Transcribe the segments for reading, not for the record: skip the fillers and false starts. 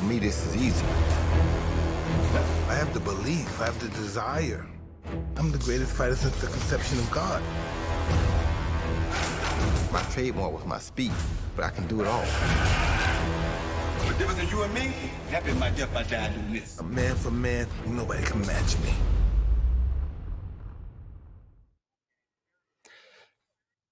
me, this is easy. I have the belief, I have the desire. I'm the greatest fighter since the conception of God. My trademark was my speed, but I can do it all. The difference in you and me, that been my death by dying doing this. A man for man, nobody can match me.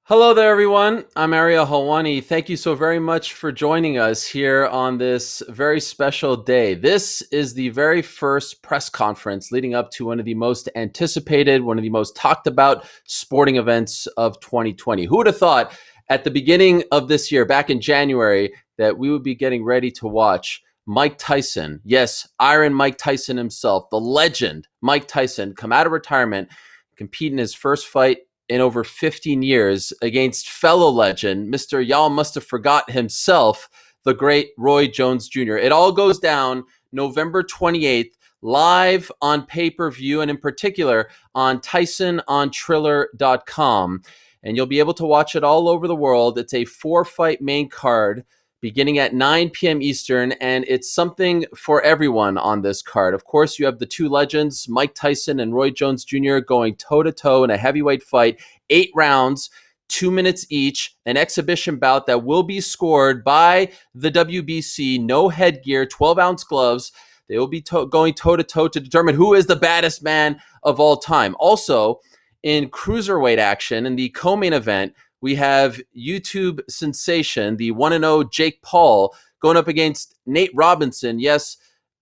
Hello there, everyone. I'm Ariel Helwani. Thank you so very much for joining us here on this very special day. This is the very first press conference leading up to one of the most anticipated, one of the most talked about sporting events of 2020. Who would have thought at the beginning of this year, back in January, that we would be getting ready to watch Mike Tyson, yes, Iron Mike Tyson himself, the legend Mike Tyson, come out of retirement, compete in his first fight in over 15 years against fellow legend, Mr. Y'all Must Have Forgot himself, the great Roy Jones Jr. It all goes down November 28th, live on pay-per-view, and in particular on TysonOnTriller.com. And you'll be able to watch it all over the world. It's a 4-fight main card beginning at 9 p.m. Eastern, and it's something for everyone on this card. Of course, you have the two legends, Mike Tyson and Roy Jones Jr., going toe-to-toe in a heavyweight fight, 8 rounds, 2 minutes each, an exhibition bout that will be scored by the WBC, no headgear, 12-ounce gloves. They will be going toe-to-toe to determine who is the baddest man of all time. Also, in cruiserweight action, in the co-main event, we have YouTube sensation, the 1-0 Jake Paul, going up against Nate Robinson. Yes,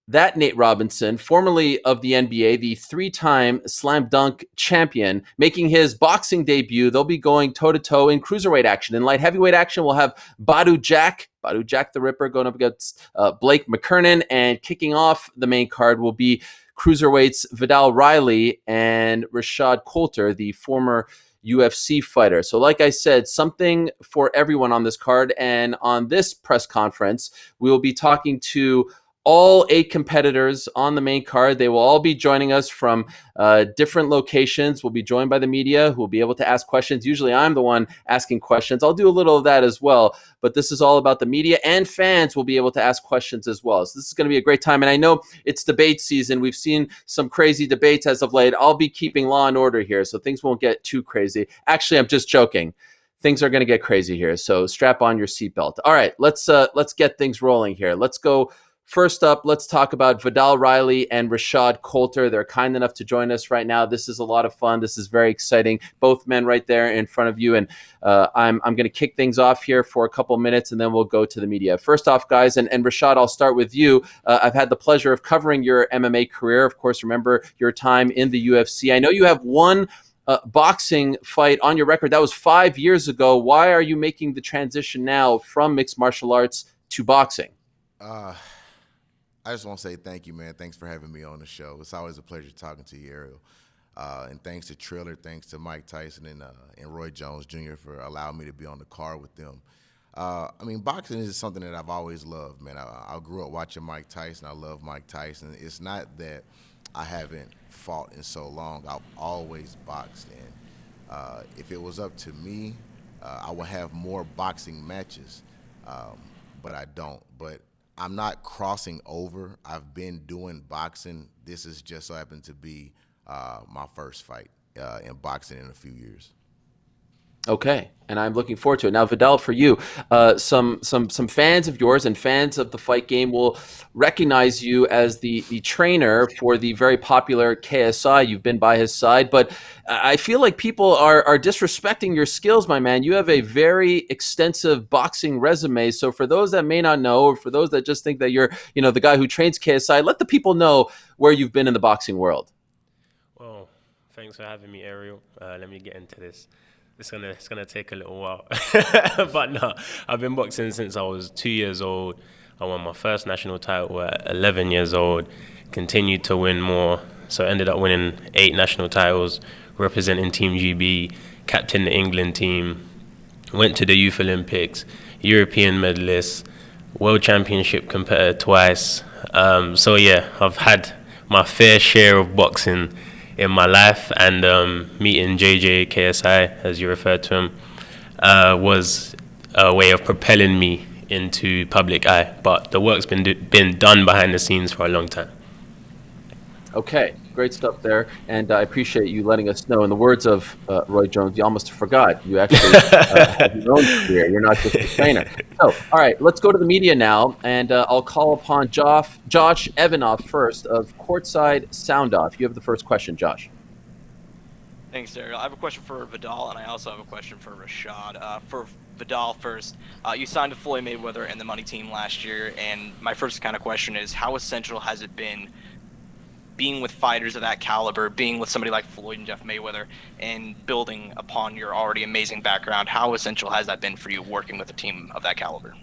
that Nate Robinson, formerly of the NBA, the 3-time slam dunk champion, making his boxing debut. They'll be going toe-to-toe in cruiserweight action. In light heavyweight action, we'll have Badou Jack the Ripper, going up against Blake McKernan. And kicking off the main card will be cruiserweights Vidal Riley and Rashad Coulter, the former UFC fighter. So like I said, something for everyone on this card. And on this press conference, we will be talking to all 8 competitors on the main card. They will all be joining us from different locations. We'll be joined by the media who will be able to ask questions. Usually I'm the one asking questions. I'll do a little of that as well. But this is all about the media, and fans will be able to ask questions as well. So this is going to be a great time. And I know it's debate season. We've seen some crazy debates as of late. I'll be keeping law and order here, so things won't get too crazy. Actually, I'm just joking. Things are going to get crazy here. So strap on your seatbelt. All right, let's get things rolling here. Let's go. First up, let's talk about Vidal Riley and Rashad Coulter. They're kind enough to join us right now. This is a lot of fun. This is very exciting. Both men right there in front of you. And I'm going to kick things off here for a couple minutes, and then we'll go to the media. First off, guys, and Rashad, I'll start with you. I've had the pleasure of covering your MMA career. Of course, remember your time in the UFC. I know you have one boxing fight on your record. That was 5 years ago. Why are you making the transition now from mixed martial arts to boxing? I just want to say thank you, man. Thanks for having me on the show. It's always a pleasure talking to you, Ariel. And thanks to Triller, thanks to Mike Tyson and Roy Jones Jr. for allowing me to be on the card with them. I mean, boxing is something that I've always loved, man. I grew up watching Mike Tyson. I love Mike Tyson. It's not that I haven't fought in so long. I've always boxed. And if it was up to me, I would have more boxing matches, but I don't. But I'm not crossing over. I've been doing boxing. This is just so happened to be my first fight in boxing in a few years. Okay, and I'm looking forward to it. Now, Vidal, for you, some fans of yours and fans of the fight game will recognize you as the trainer for the very popular KSI. You've been by his side, but I feel like people are disrespecting your skills, my man. You have a very extensive boxing resume. So for those that may not know, or for those that just think that you're, the guy who trains KSI, let the people know where you've been in the boxing world. Well, thanks for having me, Ariel. Let me get into this. It's gonna take a little while, but no, I've been boxing since I was 2 years old. I won my first national title at 11 years old. Continued to win more, so I ended up winning 8 national titles, representing Team GB, captain the England team. Went to the Youth Olympics, European medalist, World Championship competitor twice. So yeah, I've had my fair share of boxing in my life, and meeting JJ KSI, as you referred to him, was a way of propelling me into public eye, but the work's been done behind the scenes for a long time. Okay, great stuff there, and I appreciate you letting us know. In the words of Roy Jones, you almost forgot you actually have your own career. You're not just a trainer. So, all right, let's go to the media now, and I'll call upon Josh Evanoff first of Courtside Sound Off. You have the first question, Josh. Thanks, Daryl. I have a question for Vidal, and I also have a question for Rashad. For Vidal first, you signed with Floyd Mayweather and the Money Team last year, and my first kind of question is, how essential has it been being with fighters of that caliber, being with somebody like Floyd and Jeff Mayweather, and building upon your already amazing background? How essential has that been for you working with a team of that caliber?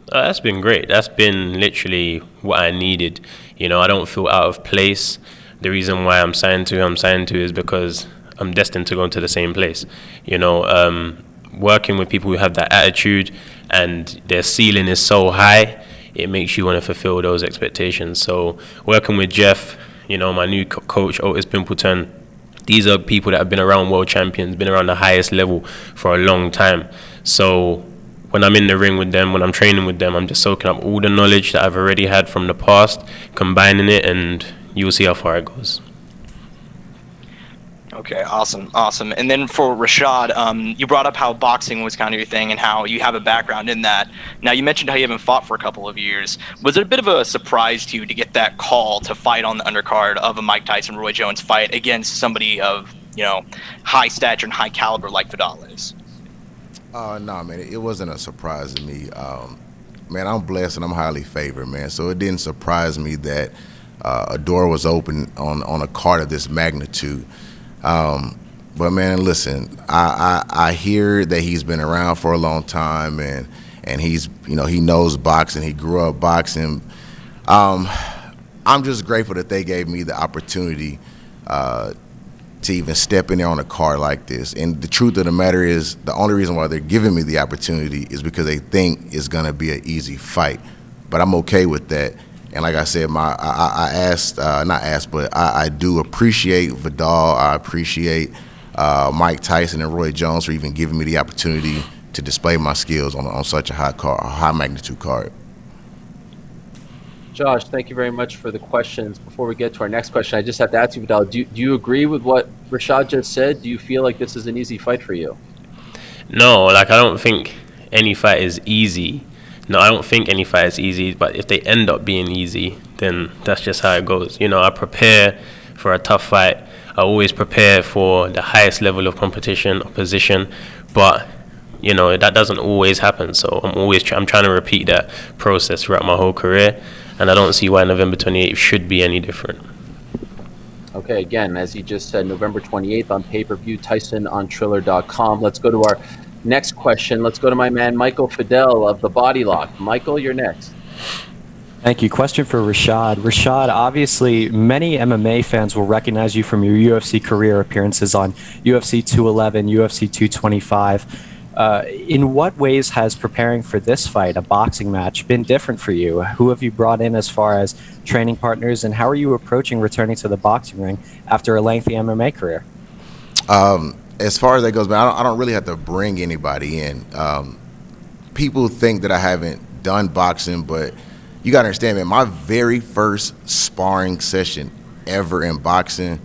That's been great. That's been literally what I needed. You know, I don't feel out of place. The reason why I'm signed to is because I'm destined to go into the same place. You know, working with people who have that attitude and their ceiling is so high, it makes you want to fulfill those expectations. So working with Jeff, you know, my new coach, Ortiz Pimpleton, these are people that have been around world champions, been around the highest level for a long time. So when I'm in the ring with them, when I'm training with them, I'm just soaking up all the knowledge that I've already had from the past, combining it, and you'll see how far it goes. Okay, awesome. And then for Rashad, you brought up how boxing was kind of your thing and how you have a background in that. Now, you mentioned how you haven't fought for a couple of years. Was it a bit of a surprise to you to get that call to fight on the undercard of a Mike Tyson, Roy Jones fight against somebody of, you know, high stature and high caliber like Vidal is? No, man, it wasn't a surprise to me. Man, I'm blessed and I'm highly favored, man. So it didn't surprise me that a door was open on a card of this magnitude. But man, listen, I hear that he's been around for a long time and he's, you know, he knows boxing. He grew up boxing. I'm just grateful that they gave me the opportunity to even step in there on a card like this. And the truth of the matter is, the only reason why they're giving me the opportunity is because they think it's gonna be an easy fight. But I'm okay with that. And like I said, I do appreciate Vidal. I appreciate Mike Tyson and Roy Jones for even giving me the opportunity to display my skills on such a high magnitude card. Josh, thank you very much for the questions. Before we get to our next question, I just have to ask you, Vidal, do you agree with what Rashad just said? Do you feel like this is an easy fight for you? No, like I don't think any fight is easy. No, I don't think any fight is easy, but if they end up being easy, then that's just how it goes. You know, I prepare for a tough fight. I always prepare for the highest level of competition, opposition, but, you know, that doesn't always happen. So I'm trying to repeat that process throughout my whole career, and I don't see why November 28th should be any different. Okay, again, as you just said, November 28th on pay-per-view, Tyson on Triller.com. Let's go to our next question. Let's go to my man, Michael Fidel of The Body Lock. Michael, you're next. Thank you. Question for Rashad. Rashad, obviously, many MMA fans will recognize you from your UFC career appearances on UFC 211, UFC 225. In what ways has preparing for this fight, a boxing match, been different for you? Who have you brought in as far as training partners, and how are you approaching returning to the boxing ring after a lengthy MMA career? As far as that goes, man, I don't really have to bring anybody in. People think that I haven't done boxing, but you got to understand, man, my very first sparring session ever in boxing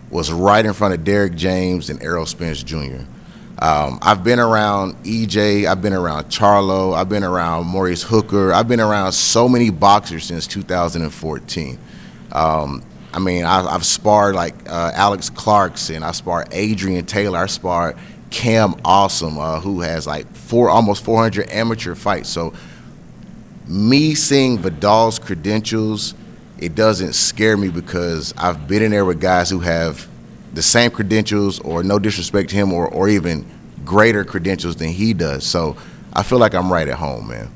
was right in front of Derrick James and Errol Spence Jr. I've been around EJ, I've been around Charlo, I've been around Maurice Hooker, I've been around so many boxers since 2014. I mean, I've sparred like Alex Clarkson, I sparred Adrian Taylor, I sparred Cam Awesome, who has like almost 400 amateur fights. So me seeing Vidal's credentials, it doesn't scare me because I've been in there with guys who have the same credentials, or no disrespect to him, or even greater credentials than he does. So I feel like I'm right at home, man.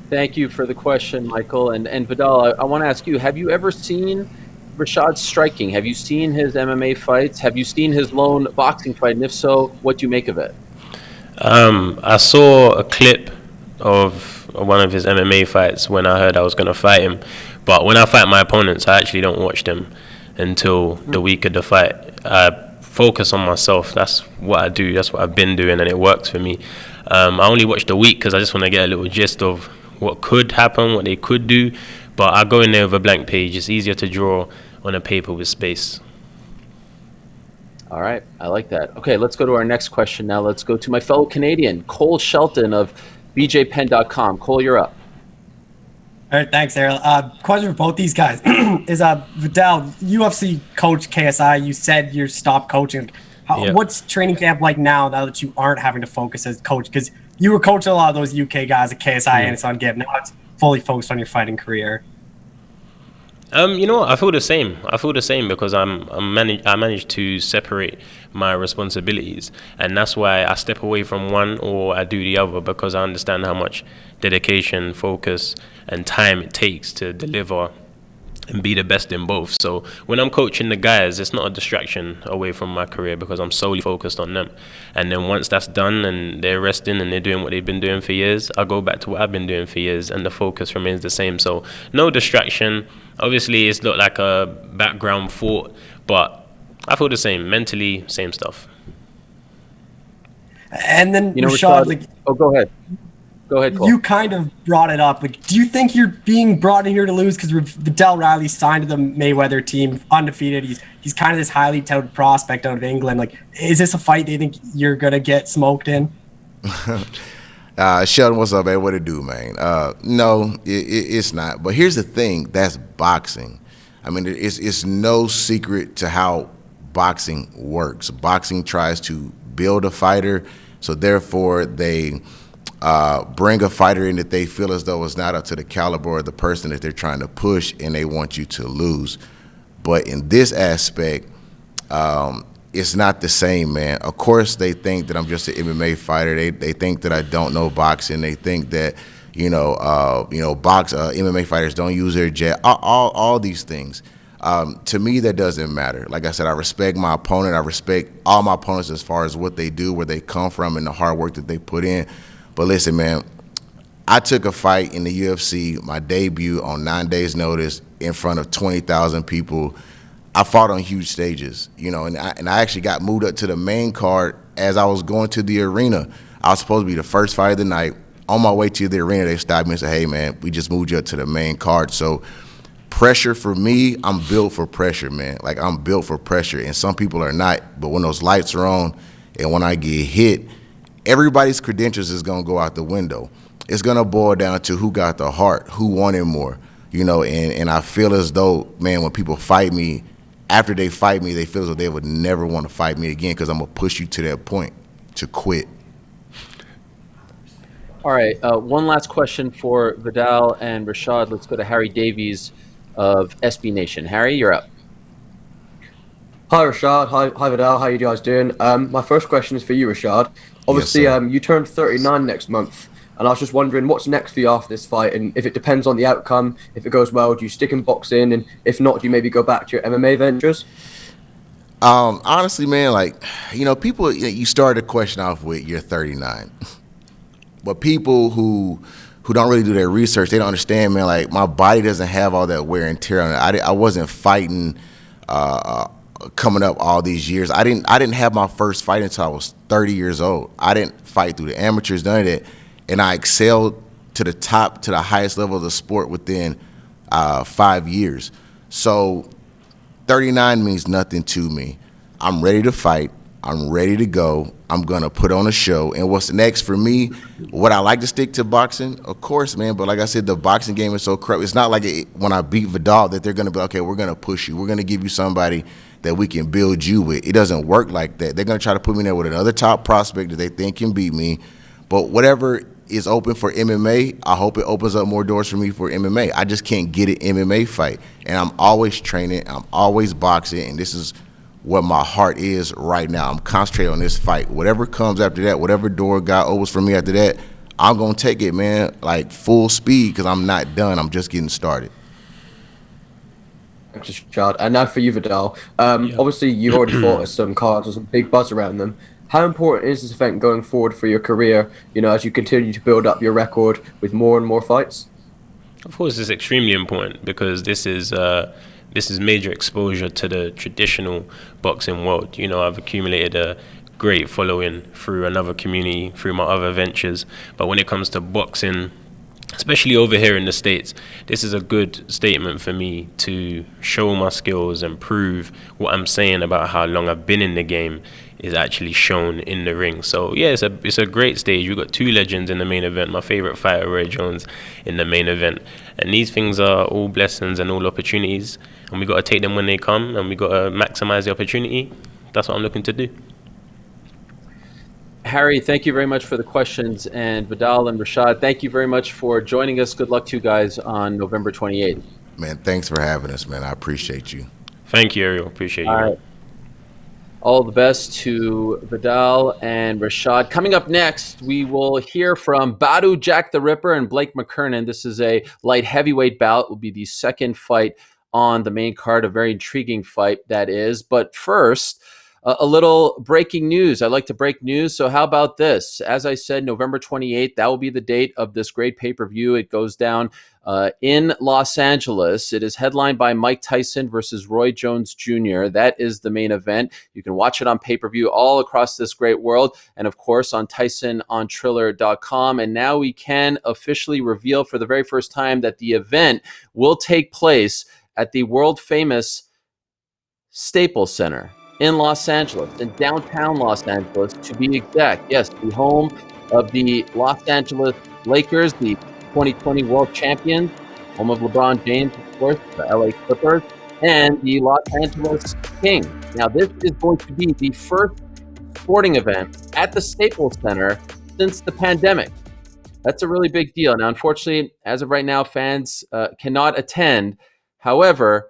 Thank you for the question, Michael. And Vidal, I want to ask you, have you ever seen Rashad striking? Have you seen his MMA fights? Have you seen his lone boxing fight? And if so, what do you make of it? I saw a clip of one of his MMA fights when I heard I was going to fight him. But when I fight my opponents, I actually don't watch them until the week of the fight. focus on myself. That's what I do. That's what I've been doing, and it works for me. I only watch the week because I just want to get a little gist of what could happen, what they could do. But I go in there with a blank page. It's easier to draw on a paper with space. All right, I like that. Okay, let's go to our next question now. Let's go to my fellow Canadian, Cole Shelton of BJPenn.com. Cole, you're up. All right, thanks, Errol. Question for both these guys is Vidal, UFC coach KSI. You said you're stopped coaching. What's training camp like now that you aren't having to focus as coach? Because you were coaching a lot of those UK guys at KSI and it's on Gib. Now it's fully focused on your fighting career. You know what? I feel the same. I feel the same because I managed to separate my responsibilities, and that's why I step away from one or I do the other, because I understand how much dedication, focus, and time it takes to deliver and be the best in both. So when I'm coaching the guys, it's not a distraction away from my career because I'm solely focused on them. And then once that's done and they're resting and they're doing what they've been doing for years, I go back to what I've been doing for years, and the focus remains the same. So no distraction. Obviously, it's not like a background thought, but I feel the same. Mentally, same stuff. And then, Rashad, go ahead. Go ahead, Cole. You kind of brought it up. Do you think you're being brought in here to lose because Vidal Riley signed to the Mayweather team, undefeated? He's kind of this highly touted prospect out of England. Is this a fight they think you're going to get smoked in? Sheldon, what's up, man? What it do, man? No, it's not. But here's the thing. That's boxing. I mean, it's no secret to how boxing works. Boxing tries to build a fighter, so therefore they bring a fighter in that they feel as though it's not up to the caliber of the person that they're trying to push, and they want you to lose. But in this aspect, it's not the same, man. Of course, they think that I'm just an MMA fighter. They think that I don't know boxing. They think that MMA fighters don't use their jet. All these things. To me, that doesn't matter. Like I said, I respect my opponent. I respect all my opponents as far as what they do, where they come from, and the hard work that they put in. But listen, man, I took a fight in the UFC, my debut, on 9 days' notice in front of 20,000 people. I fought on huge stages, and I actually got moved up to the main card as I was going to the arena. I was supposed to be the first fight of the night. On my way to the arena, they stopped me and said, hey, man, we just moved you up to the main card. So pressure for me, I'm built for pressure, man. I'm built for pressure, and some people are not. But when those lights are on and when I get hit, everybody's credentials is going to go out the window. It's going to boil down to who got the heart, who wanted more, and I feel as though, man, when people fight me, after they fight me, they feel as though they would never want to fight me again because I'm going to push you to that point to quit. All right, one last question for Vidal and Rashad. Let's go to Harry Davies of SB Nation. Harry, you're up. Hi, Rashad. Hi, Vidal. How you guys doing? My first question is for you, Rashad. Obviously, yes, you turn 39 next month, and I was just wondering what's next for you after this fight, and if it depends on the outcome. If it goes well, do you stick in boxing, and if not, do you maybe go back to your MMA ventures? Honestly, man, people, you started the question off with you're 39. But people who don't really do their research, they don't understand, man, my body doesn't have all that wear and tear on it. I wasn't fighting coming up all these years. I didn't have my first fight until I was 30 years old. I didn't fight through the amateurs, none of that. And I excelled to the top, to the highest level of the sport within 5 years. So 39 means nothing to me. I'm ready to fight. I'm ready to go. I'm going to put on a show. And what's next for me, would I like to stick to boxing? Of course, man. But like I said, the boxing game is so crap. It's not like when I beat Vidal that they're going to be, okay, we're going to push you. We're going to give you somebody that we can build you with. It doesn't work like that. They're going to try to put me there with another top prospect that they think can beat me. But whatever is open for MMA, I hope it opens up more doors for me for MMA. I just can't get an MMA fight. And I'm always training. I'm always boxing. And this is what my heart is right now. I'm concentrating on this fight. Whatever comes after that, whatever door God opens for me after that, I'm going to take it, man, full speed, because I'm not done. I'm just getting started. Thanks, Rashad. And now for you, Vidal. Obviously, you've already fought at some cards with some big buzz around them. How important is this event going forward for your career, as you continue to build up your record with more and more fights? Of course, it's extremely important because this is this is major exposure to the traditional boxing world. You know, I've accumulated a great following through another community, through my other ventures. But when it comes to boxing, especially over here in the States, this is a good statement for me to show my skills and prove what I'm saying about how long I've been in the game is actually shown in the ring. So yeah, it's a great stage. We've got two legends in the main event, my favorite fighter, Roy Jones, in the main event. And these things are all blessings and all opportunities, and we got to take them when they come, and we got to maximize the opportunity. That's what I'm looking to do. Harry, thank you very much for the questions. And Vidal and Rashad, thank you very much for joining us. Good luck to you guys on November 28th. Man, thanks for having us, man. I appreciate you. Thank you, Ariel. Appreciate you. All right. All the best to Vidal and Rashad. Coming up next, we will hear from Badou Jack the Ripper and Blake McKernan. This is a light heavyweight bout. It will be the second fight on the main card, a very intriguing fight that is. But first, a little breaking news. I like to break news, so how about this? As I said, November 28th, that will be the date of this great pay-per-view. It goes down in Los Angeles. It is headlined by Mike Tyson versus Roy Jones Jr. That is the main event. You can watch it on pay-per-view all across this great world, and of course on TysonOnTriller.com. And now we can officially reveal for the very first time that the event will take place at the world-famous Staples Center in Los Angeles, in downtown Los Angeles, to be exact. Yes, the home of the Los Angeles Lakers, the 2020 world champions, home of LeBron James, of course, the LA Clippers, and the Los Angeles Kings. Now, this is going to be the first sporting event at the Staples Center since the pandemic. That's a really big deal. Now, unfortunately, as of right now, fans cannot attend. However,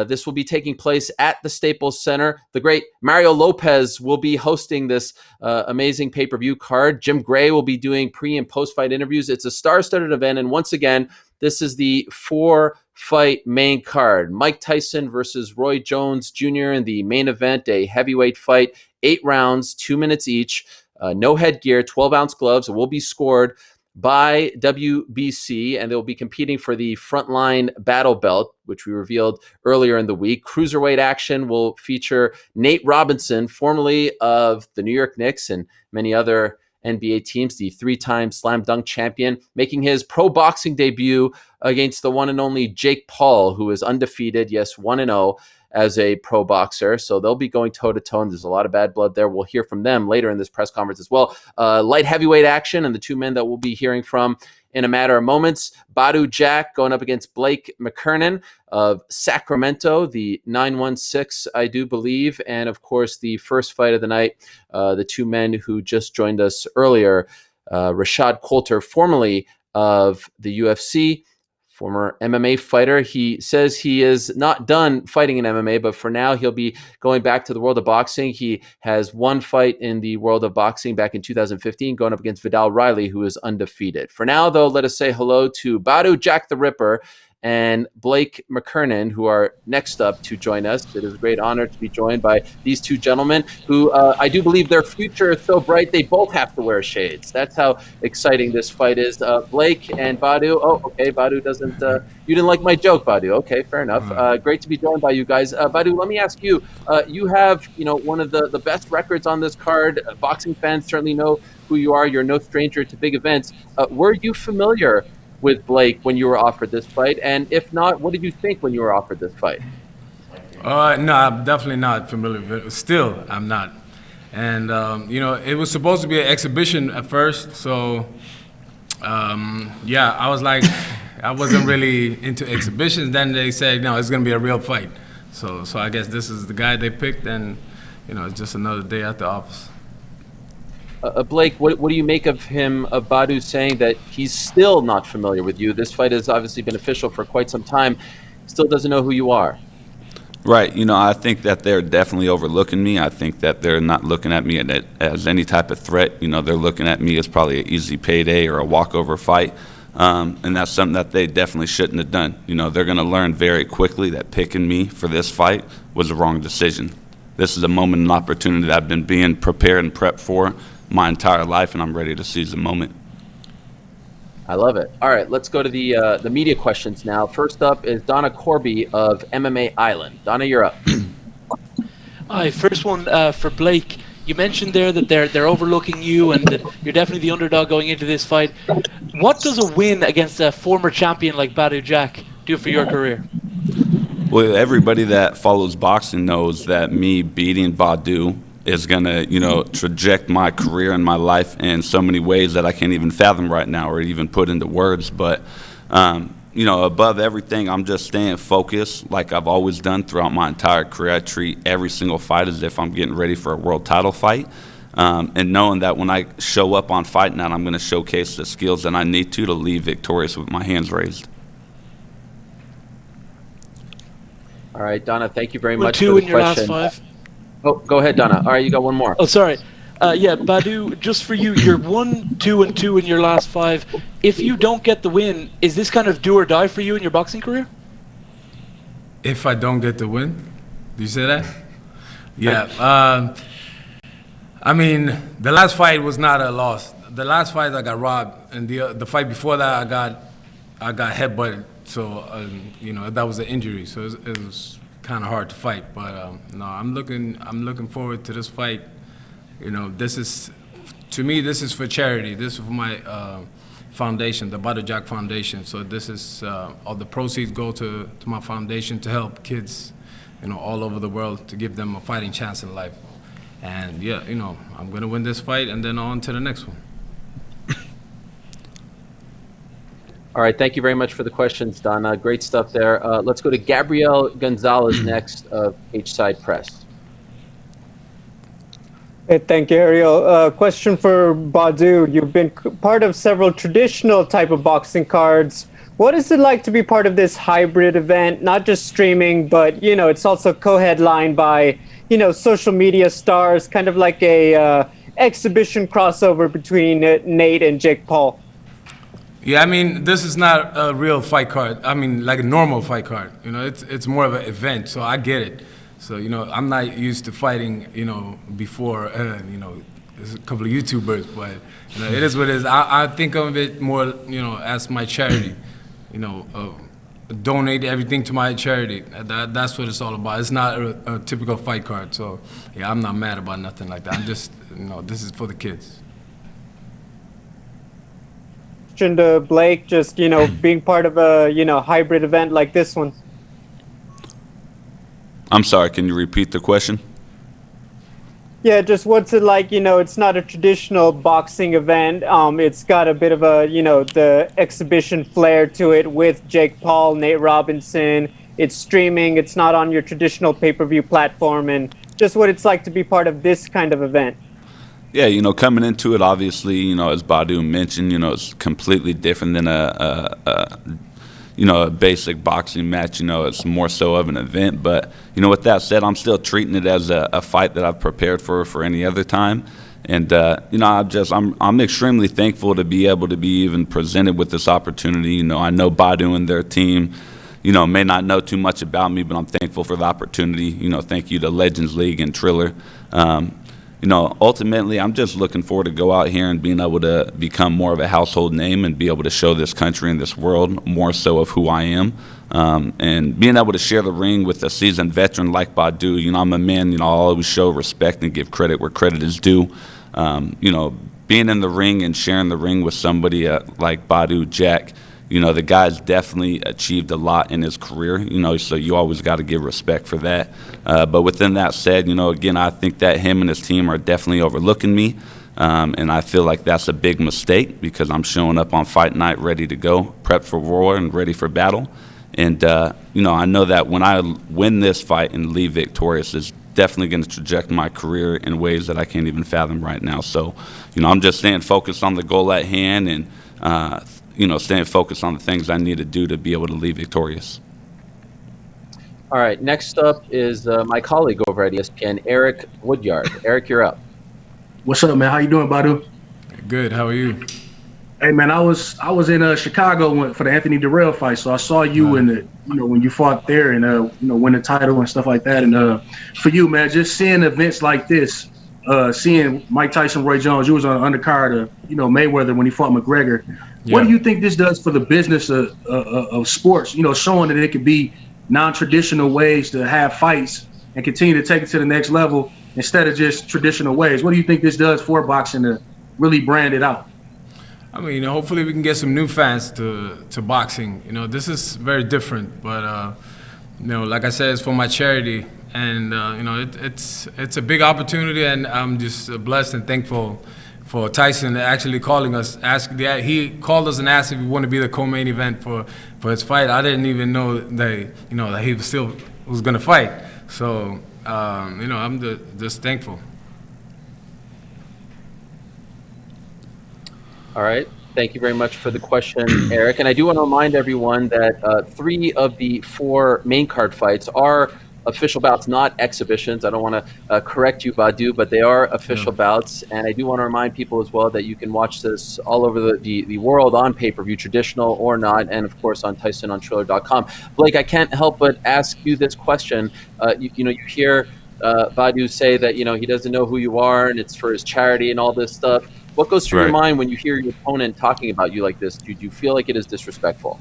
this will be taking place at the Staples Center. The great Mario Lopez will be hosting this amazing pay-per-view card. Jim Gray will be doing pre- and post-fight interviews. It's a star-studded event, and once again, this is the 4-fight main card. Mike Tyson versus Roy Jones Jr. in the main event, a heavyweight fight, 8 rounds, 2 minutes each, no headgear, 12-ounce gloves. It will be scored by WBC, and they'll be competing for the Frontline battle belt, which we revealed earlier in the week. Cruiserweight action will feature Nate Robinson, formerly of the New York Knicks and many other NBA teams, the 3-time slam dunk champion, making his pro boxing debut against the one and only Jake Paul, who is undefeated, yes, 1-0 as a pro boxer. So they'll be going toe-to-toe, and there's a lot of bad blood there. We'll hear from them later in this press conference as well. Light heavyweight action, and the two men that we'll be hearing from in a matter of moments. Badou Jack going up against Blake McKernan of Sacramento, the 916, I do believe. And, of course, the first fight of the night, the two men who just joined us earlier, Rashad Coulter, formerly of the UFC, former MMA fighter. He says he is not done fighting in MMA, but for now he'll be going back to the world of boxing. He has one fight in the world of boxing back in 2015, going up against Vidal Riley, who is undefeated. For now, though, let us say hello to Badou Jack the Ripper and Blake McKernan, who are next up to join us. It is a great honor to be joined by these two gentlemen who I do believe their future is so bright they both have to wear shades. That's how exciting this fight is. Blake and Badou. Oh, okay, Badou doesn't... you didn't like my joke, Badou. Okay, fair enough. Great to be joined by you guys. Badou, let me ask you, you have one of the best records on this card. Boxing fans certainly know who you are. You're no stranger to big events. Were you familiar with Blake when you were offered this fight? And if not, what did you think when you were offered this fight? No, I'm definitely not familiar with it. Still, I'm not. And, it was supposed to be an exhibition at first. So, I was like, I wasn't really into exhibitions. Then they said, no, it's going to be a real fight. So I guess this is the guy they picked, and, it's just another day at the office. Blake, what do you make of Badou saying that he's still not familiar with you? This fight has obviously been official for quite some time. Still doesn't know who you are. Right. I think that they're definitely overlooking me. I think that they're not looking at me as any type of threat. They're looking at me as probably an easy payday or a walkover fight. And that's something that they definitely shouldn't have done. They're going to learn very quickly that picking me for this fight was the wrong decision. This is a moment and opportunity that I've been being prepared and prepped for my entire life, and I'm ready to seize the moment. I love it. All right, let's go to the media questions now. First up is Donna Corby of MMA Island. Donna, you're up. Hi, first one for Blake. You mentioned there that they're overlooking you and that you're definitely the underdog going into this fight. What does a win against a former champion like Badou Jack do for your career? Well, everybody that follows boxing knows that me beating Badou is going to, traject my career and my life in so many ways that I can't even fathom right now or even put into words. But, above everything, I'm just staying focused like I've always done throughout my entire career. I treat every single fight as if I'm getting ready for a world title fight. And knowing that when I show up on fight night, I'm going to showcase the skills that I need to leave victorious with my hands raised. All right, Donna, thank you very much two for the in your question. last 5. Oh, go ahead, Donna. All right, you got one more. Oh, sorry. Badou, just for you, you're 1-2-2 in your last 5. If you don't get the win, is this kind of do or die for you in your boxing career? If I don't get the win? Do you say that? Yeah. The last fight was not a loss. The last fight I got robbed, and the fight before that I got headbutted. So that was an injury. So it was kind of hard to fight. But no, I'm looking forward to this fight. This is for charity. This is for my foundation, the Badou Jack Foundation. So this is all the proceeds go to my foundation to help kids, all over the world, to give them a fighting chance in life. And yeah, I'm gonna win this fight and then on to the next one. All right, thank you very much for the questions, Donna. Great stuff there. Let's go to Gabrielle Gonzalez next of H-Side Press. Hey, thank you, Ariel. Question for Badou. You've been part of several traditional type of boxing cards. What is it like to be part of this hybrid event? Not just streaming, but it's also co-headlined by social media stars, kind of like a exhibition crossover between Nate and Jake Paul. Yeah, this is not a real fight card. Like a normal fight card. It's more of an event, so I get it. So, I'm not used to fighting, before, there's a couple of YouTubers, but, it is what it is. I think of it more, as my charity, donate everything to my charity. That's what it's all about. It's not a typical fight card. So, yeah, I'm not mad about nothing like that. I'm just, this is for the kids. Question to Blake, just, being part of a, hybrid event like this one. I'm sorry, can you repeat the question? Yeah, just what's it like, it's not a traditional boxing event. It's got a bit of a, the exhibition flair to it with Jake Paul, Nate Robinson. It's streaming. It's not on your traditional pay-per-view platform, and just what it's like to be part of this kind of event. Yeah, coming into it, obviously, as Badou mentioned, it's completely different than a basic boxing match. It's more so of an event. But, with that said, I'm still treating it as a fight that I've prepared for any other time. And, I'm extremely thankful to be able to be even presented with this opportunity. I know Badou and their team, may not know too much about me, but I'm thankful for the opportunity. Thank you to Legends League and Triller. Ultimately, I'm just looking forward to go out here and being able to become more of a household name and be able to show this country and this world more so of who I am. And being able to share the ring with a seasoned veteran like Badou, I'm a man, I'll always show respect and give credit where credit is due. Being in the ring and sharing the ring with somebody like Badou Jack, the guy's definitely achieved a lot in his career, so you always got to give respect for that. But within that said, again, I think that him and his team are definitely overlooking me. And I feel like that's a big mistake because I'm showing up on fight night ready to go, prepped for war and ready for battle. And, I know that when I win this fight and leave victorious, it's definitely going to traject my career in ways that I can't even fathom right now. So, I'm just staying focused on the goal at hand and, staying focused on the things I need to do to be able to leave victorious. All right, next up is my colleague over at ESPN, Eric Woodyard. Eric, you're up. What's up, man? How you doing, Badou? Good. How are you? Hey, man, I was in Chicago for the Anthony Durrell fight, so I saw you in the when you fought there and win the title and stuff like that. And for you, man, just seeing events like this, seeing Mike Tyson, Roy Jones, you was on the undercard of Mayweather when he fought McGregor. Yeah. What do you think this does for the business of sports? Showing that it could be non-traditional ways to have fights and continue to take it to the next level instead of just traditional ways. What do you think this does for boxing to really brand it out? I mean, hopefully we can get some new fans to boxing. This is very different, but like I said, it's for my charity, and it's a big opportunity, and I'm just blessed and thankful for Tyson actually calling us. He called us and asked if we want to be the co-main event for his fight. I didn't even know that he was going to fight. So I'm just thankful. All right. Thank you very much for the question, Eric. And I do want to remind everyone that 3 of the 4 main card fights are official bouts, not exhibitions. I don't want to correct you, Badou, but they are official bouts. And I do want to remind people as well that you can watch this all over the world on pay-per-view, traditional or not, and of course on TysonOnTriller.com. Blake, I can't help but ask you this question. You hear Badou say that he doesn't know who you are and it's for his charity and all this stuff. What goes through your mind when you hear your opponent talking about you like this? Do you feel like it is disrespectful?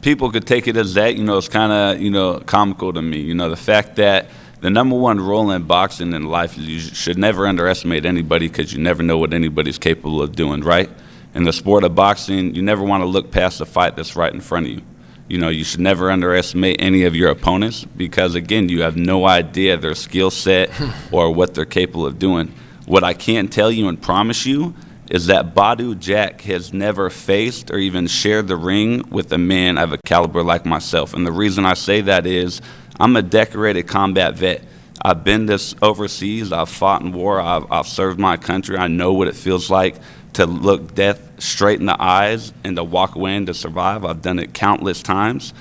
People could take it as that. It's kind of, comical to me. The fact that the #1 rule in boxing in life is you should never underestimate anybody because you never know what anybody's capable of doing, right? In the sport of boxing, you never want to look past the fight that's right in front of you. You should never underestimate any of your opponents because, again, you have no idea their skill set or what they're capable of doing. What I can tell you and promise you is that Badou Jack has never faced or even shared the ring with a man of a caliber like myself. And the reason I say that is I'm a decorated combat vet. I've been this overseas. I've fought in war. I've served my country. I know what it feels like to look death straight in the eyes and to walk away and to survive. I've done it countless times.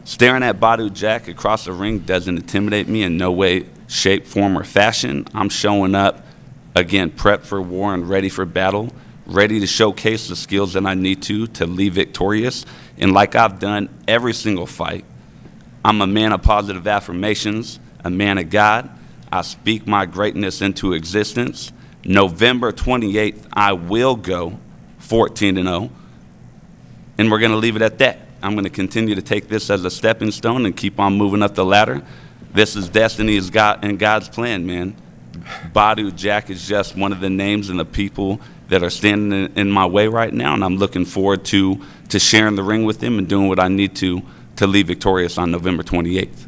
Staring at Badou Jack across the ring doesn't intimidate me in no way, shape, form, or fashion. I'm showing up, again, prepped for war and ready for battle, ready to showcase the skills that I need to leave victorious. And like I've done every single fight, I'm a man of positive affirmations, a man of God. I speak my greatness into existence. November 28th, I will go 14-0, and we're going to leave it at that. I'm going to continue to take this as a stepping stone and keep on moving up the ladder. This is destiny and God's plan, man. Badou Jack is just one of the names and the people that are standing in my way right now, and I'm looking forward to sharing the ring with him and doing what I need to leave victorious on November 28th.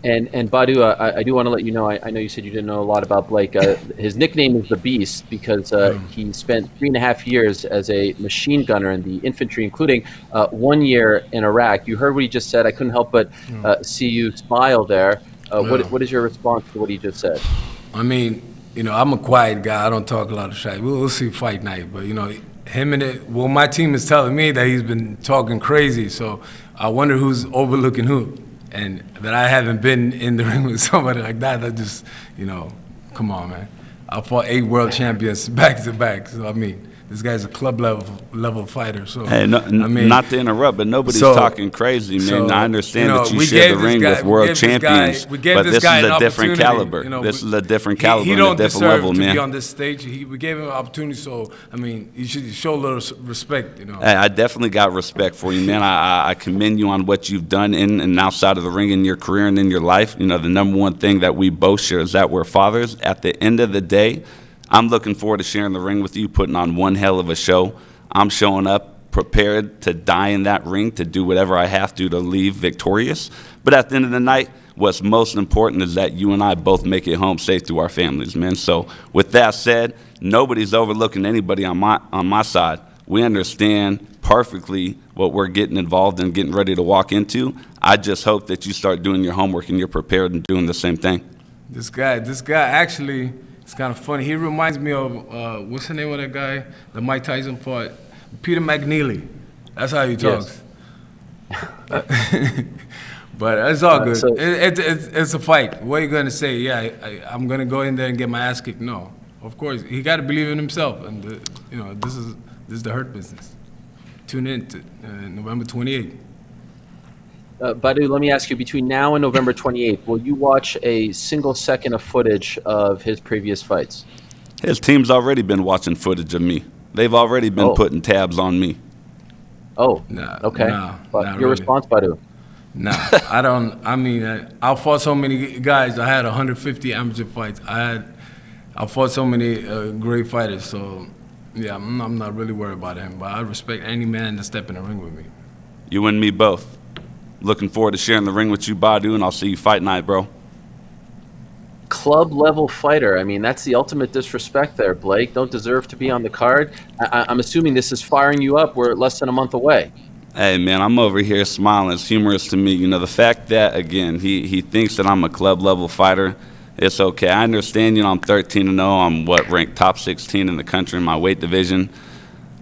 And Badou, I do want to let you know, I know you said you didn't know a lot about Blake. His nickname is the Beast because he spent 3.5 years as a machine gunner in the infantry, including 1 year in Iraq. You heard what he just said. I couldn't help but see you smile there. What is your response to what he just said? I mean, I'm a quiet guy. I don't talk a lot of shit. We'll see fight night, but my team is telling me that he's been talking crazy. So I wonder who's overlooking who, and that I haven't been in the ring with somebody like that. That just, come on, man. I fought 8 world champions back to back. So I mean, this guy's a club level fighter. So hey, not to interrupt, but nobody's talking crazy, man. I understand that you share the ring with world champions, but this is a different caliber. This is a different caliber and a different level, man. He don't deserve to be on this stage. We gave him an opportunity, so I mean, you should show a little respect, Hey, I definitely got respect for you, man. I commend you on what you've done in and outside of the ring in your career and in your life. The #1 thing that we both share is that we're fathers. At the end of the day, I'm looking forward to sharing the ring with you, putting on one hell of a show. I'm showing up prepared to die in that ring, to do whatever I have to leave victorious. But at the end of the night, what's most important is that you and I both make it home safe to our families, man. So with that said, nobody's overlooking anybody on my side. We understand perfectly what we're getting involved in, getting ready to walk into. I just hope that you start doing your homework and you're prepared and doing the same thing. This guy actually... It's kind of funny. He reminds me of, what's the name of that guy that Mike Tyson fought? Peter McNeely. That's how he talks. Yes. But it's all good. It's a fight. What are you going to say? Yeah, I'm going to go in there and get my ass kicked? No. Of course. He got to believe in himself. And, this is the Hurt Business. Tune in to November 28th. Badou, let me ask you, between now and November 28th, will you watch a single second of footage of his previous fights? His team's already been watching footage of me. They've already been putting tabs on me. Oh, nah, okay. Nah, but not your really. response, Badou? Nah, I don't. I mean, I fought so many guys. I had 150 amateur fights. I fought so many great fighters. So, yeah, I'm not really worried about him. But I respect any man that step in the ring with me. You and me both. Looking forward to sharing the ring with you, Badou, and I'll see you fight night, bro. Club level fighter. I mean, that's the ultimate disrespect there, Blake. Don't deserve to be on the card. I'm assuming this is firing you up. We're less than a month away. Hey, man, I'm over here smiling. It's humorous to me. You know, the fact that, again, he thinks that I'm a club-level fighter, it's okay. I understand, I'm 13-0. I'm, ranked top 16 in the country in my weight division.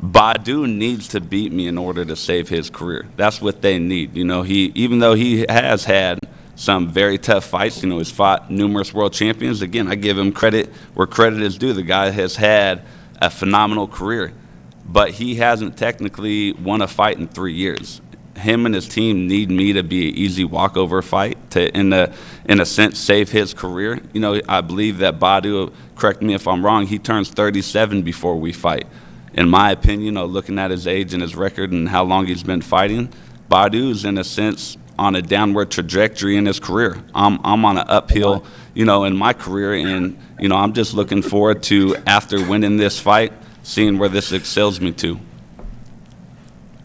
Badou needs to beat me in order to save his career. That's what they need. Even though he has had some very tough fights, he's fought numerous world champions. Again, I give him credit where credit is due. The guy has had a phenomenal career. But he hasn't technically won a fight in 3 years. Him and his team need me to be an easy walkover fight to, in a sense, save his career. I believe that Badou, correct me if I'm wrong, he turns 37 before we fight. In my opinion, looking at his age and his record and how long he's been fighting, Badou's, in a sense, on a downward trajectory in his career. I'm on an uphill, in my career. And, I'm just looking forward to, after winning this fight, seeing where this excels me to.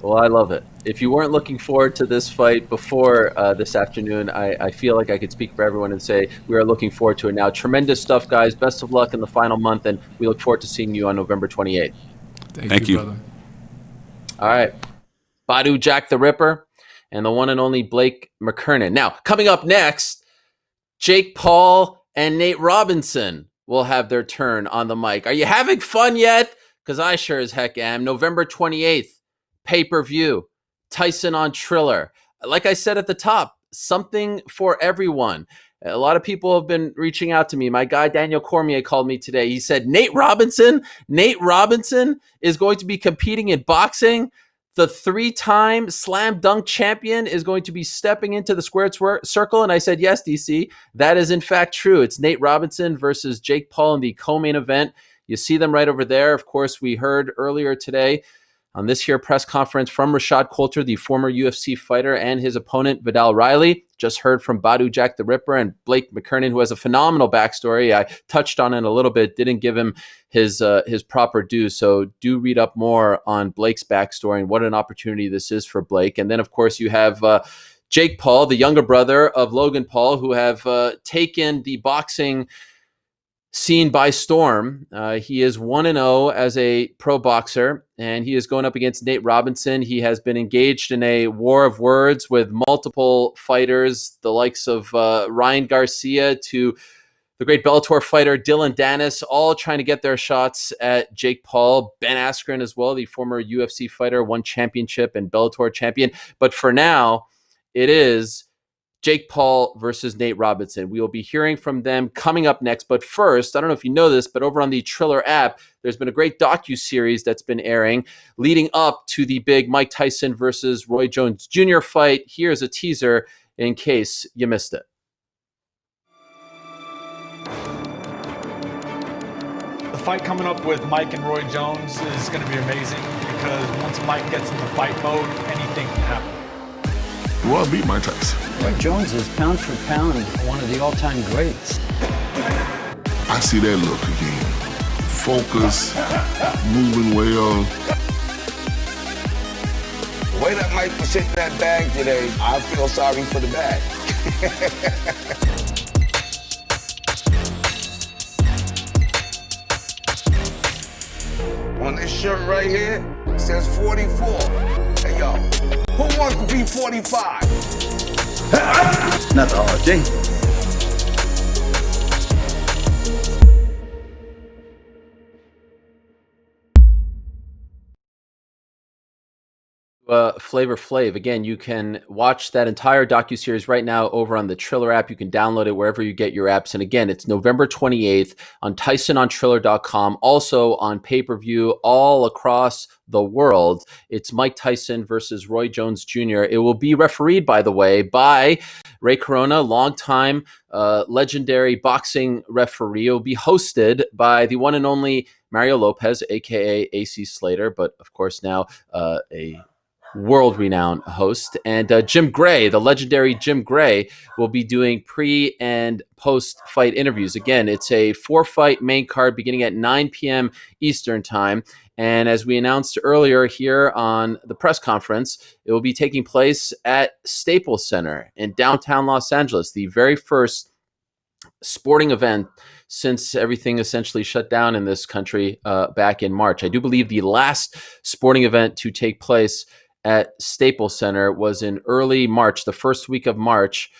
Well, I love it. If you weren't looking forward to this fight before this afternoon, I feel like I could speak for everyone and say we are looking forward to it now. Tremendous stuff, guys. Best of luck in the final month, and we look forward to seeing you on November 28th. Thank you, brother. All right. Badou Jack the Ripper and the one and only Blake McKernan. Now, coming up next, Jake Paul and Nate Robinson will have their turn on the mic. Are you having fun yet? Because I sure as heck am. November 28th, pay-per-view, Tyson on Triller. Like I said at the top, something for everyone. A lot of people have been reaching out to me. My guy Daniel Cormier called me today. He said, Nate Robinson is going to be competing in boxing. The 3-time slam dunk champion is going to be stepping into the squared circle. And I said, yes, DC, that is in fact true. It's Nate Robinson versus Jake Paul in the co-main event. You see them right over there. Of course, we heard earlier today on this here press conference from Rashad Coulter, the former UFC fighter, and his opponent, Viddal Riley. Just heard from Badou Jack the Ripper and Blake McKernan, who has a phenomenal backstory. I touched on it a little bit, didn't give him his proper due. So do read up more on Blake's backstory and what an opportunity this is for Blake. And then, of course, you have Jake Paul, the younger brother of Logan Paul, who have taken the boxing scene by storm. He is 1-0 as a pro boxer, and he is going up against Nate Robinson. He has been engaged in a war of words with multiple fighters, the likes of Ryan Garcia to the great Bellator fighter Dylan Dennis, all trying to get their shots at Jake Paul. Ben Askren as well, the former UFC fighter, won championship and Bellator champion. But for now, it is Jake Paul versus Nate Robinson. We will be hearing from them coming up next. But first, I don't know if you know this, but over on the Triller app, there's been a great docu-series that's been airing leading up to the big Mike Tyson versus Roy Jones Jr. fight. Here's a teaser in case you missed it. The fight coming up with Mike and Roy Jones is going to be amazing because once Mike gets into fight mode, anything can happen. Who all beat Mike Tyson? Roy Jones is pound for pound one of the all-time greats. I see that look again. Focus, moving well. The way that Mike was hitting that bag today, I feel sorry for the bag. On this shirt right here, it says 44. Hey, yo, who wants to be 45? Not the RJ. Flavor Flav. Again, you can watch that entire docuseries right now over on the Triller app. You can download it wherever you get your apps. And again, it's November 28th on TysonOnTriller.com. Also on pay-per-view all across the world. It's Mike Tyson versus Roy Jones Jr. It will be refereed, by the way, by Ray Corona, longtime legendary boxing referee. It will be hosted by the one and only Mario Lopez, a.k.a. AC Slater, but of course now a world-renowned host. And Jim Gray, the legendary Jim Gray, will be doing pre- and post-fight interviews. Again, it's a 4-fight main card beginning at 9 p.m. Eastern Time. And as we announced earlier here on the press conference, it will be taking place at Staples Center in downtown Los Angeles, the very first sporting event since everything essentially shut down in this country back in March. I do believe the last sporting event to take place at Staples Center was in early March, the first week of March,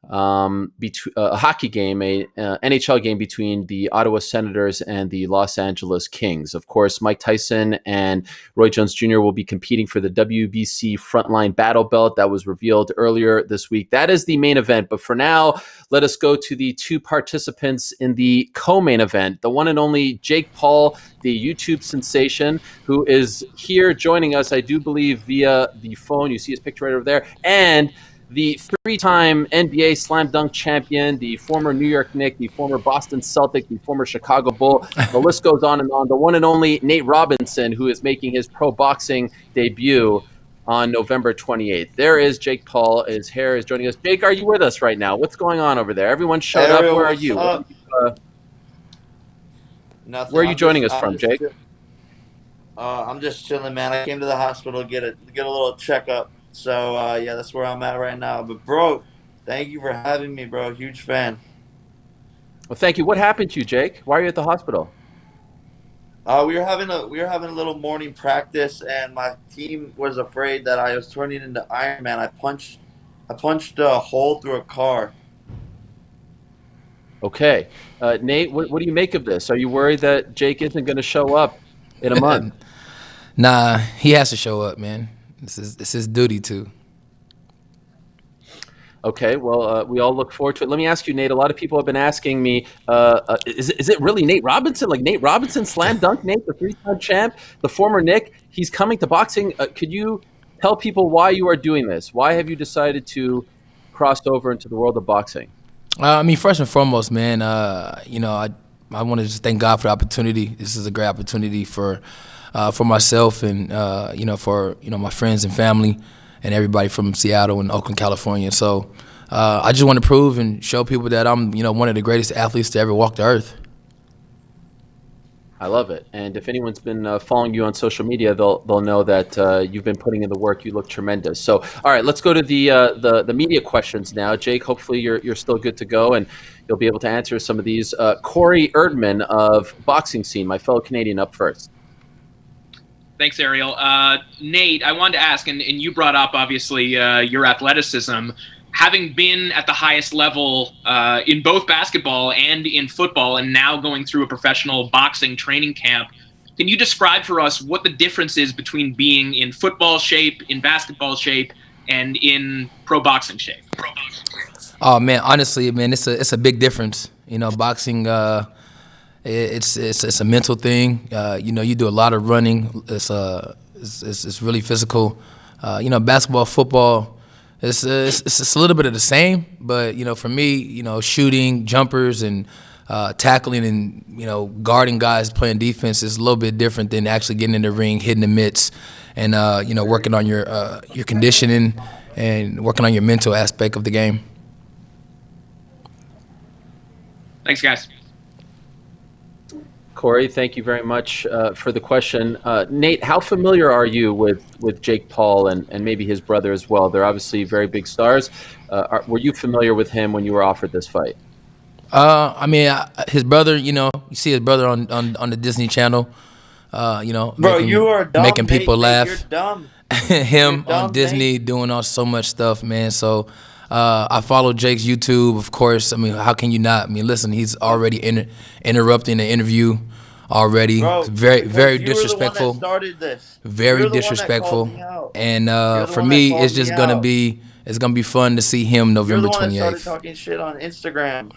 a hockey game, a NHL game between the Ottawa Senators and the Los Angeles Kings. Of course, Mike Tyson and Roy Jones Jr. will be competing for the WBC Frontline battle belt that was revealed earlier this week. That is the main event. But for now, let us go to the two participants in the co-main event, the one and only Jake Paul, the YouTube sensation, who is here joining us, I do believe, via the phone. You see his picture right over there. And the three-time NBA slam dunk champion, the former New York Knick, the former Boston Celtic, the former Chicago Bull. The list goes on and on. The one and only Nate Robinson, who is making his pro boxing debut on November 28th. There is Jake Paul. His hair is joining us. Jake, are you with us right now? What's going on over there? Everyone showed up. Where are you? Nothing. Where are you joining us from, Jake? I'm just chilling, man. I came to the hospital to get a little checkup. So, yeah, that's where I'm at right now. But, bro, thank you for having me, bro. Huge fan. Well, thank you. What happened to you, Jake? Why are you at the hospital? We were having a little morning practice, and my team was afraid that I was turning into Iron Man. I punched a hole through a car. Okay. Nate, what do you make of this? Are you worried that Jake isn't going to show up in a month? Nah, he has to show up, man. This is his duty too. Okay, well, we all look forward to it. Let me ask you, Nate. A lot of people have been asking me, is it really Nate Robinson? Like Nate Robinson, slam dunk Nate, the three-time champ, the former Knick. He's coming to boxing. Could you tell people why you are doing this? Why have you decided to cross over into the world of boxing? I mean, first and foremost, man, I want to just thank God for the opportunity. This is a great opportunity for myself and for my friends and family and everybody from Seattle and Oakland, California. So I just want to prove and show people that I'm one of the greatest athletes to ever walk the earth. I love it. And if anyone's been following you on social media, they'll know that you've been putting in the work. You look tremendous. So, all right, let's go to the media questions now. Jake, hopefully you're still good to go and you'll be able to answer some of these. Corey Erdman of Boxing Scene, my fellow Canadian, up first. Thanks, Ariel. Nate, I wanted to ask, and you brought up, obviously, your athleticism. Having been at the highest level in both basketball and in football and now going through a professional boxing training camp, can you describe for us what the difference is between being in football shape, in basketball shape, and in pro boxing shape? Oh, man, honestly, man, it's a big difference. Boxing, it's a mental thing. You do a lot of running. It's really physical. Basketball, football, it's a little bit of the same. But for me, shooting, jumpers, and tackling, and guarding guys playing defense is a little bit different than actually getting in the ring, hitting the mitts, and working on your conditioning and working on your mental aspect of the game. Thanks, guys. Corey, thank you very much for the question. Nate, how familiar are you with Jake Paul and maybe his brother as well? They're obviously very big stars. Were you familiar with him when you were offered this fight? His brother, you see his brother on the Disney Channel, Bro, you are dumb, making people laugh. You're dumb. Him You're dumb, on Disney doing so much stuff, man. So I follow Jake's YouTube, of course. How can you not? Listen, he's already interrupting the interview already. Bro, Very because you were the one disrespectful. that started this. Very You're the one that disrespectful. called me out. And You're the for one that me, called it's just me gonna out. be fun to see him You're November the one that 28th. started talking shit on Instagram.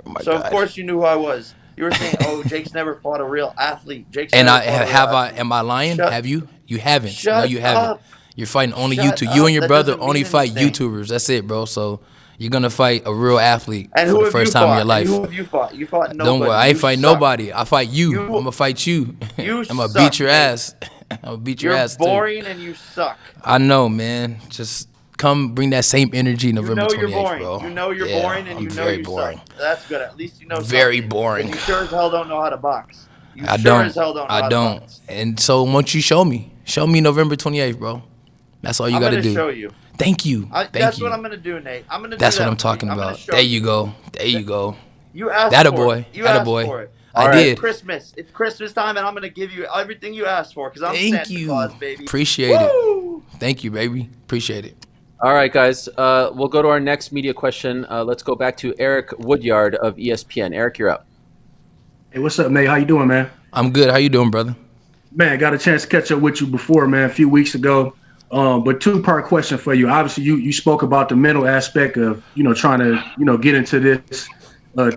My So God. of course you knew who I was. You were saying, "Oh, Jake's never fought a real athlete." Jake's And never I fought a real have athlete. am I lying? Shut- Have you? You haven't. No, Shut you haven't. up. You're fighting only Shut YouTube. You up. and your That brother doesn't only mean fight anything. YouTubers. That's it, bro. So you're gonna fight a real athlete And for who the have first you time fought? in your life. And who have you fought? You fought nobody. Don't worry, I ain't You fight suck. nobody. I fight you. I'm gonna fight you. You I'm gonna suck, beat your Nate. ass. I'm gonna beat your You're ass boring and you suck. too. I know, man. Just come bring that same energy You November know you're 28th, boring. bro. You know you're Yeah, boring and I'm you know very you boring. suck. That's good. At least you know Very something. boring. But you sure as hell don't know how to box. You I sure don't. as hell don't know I how don't. to box. And so once you show me November 28th, bro. That's all you I'm got to gonna do. show you. Thank you. That's Thank you. what I'm gonna do, Nate. I'm gonna That's do what that I'm for you. talking I'm gonna about. show There you go. There you go. You asked That a for boy. it. You That a asked boy. for it. I All right, did. Christmas. It's Christmas time, and I'm gonna give you everything you asked for because I'm Thank Santa you. Claus, baby. Appreciate Woo! it. Thank you, baby. Appreciate it. All right, guys. We'll go to our next media question. Let's go back to Eric Woodyard of ESPN. Eric, you're up. Hey, what's up, Nate? How you doing, man? I'm good. How you doing, brother? Man, got a chance to catch up with you before, man, a few weeks ago. But two-part question for you. Obviously, you spoke about the mental aspect of, trying to, get into this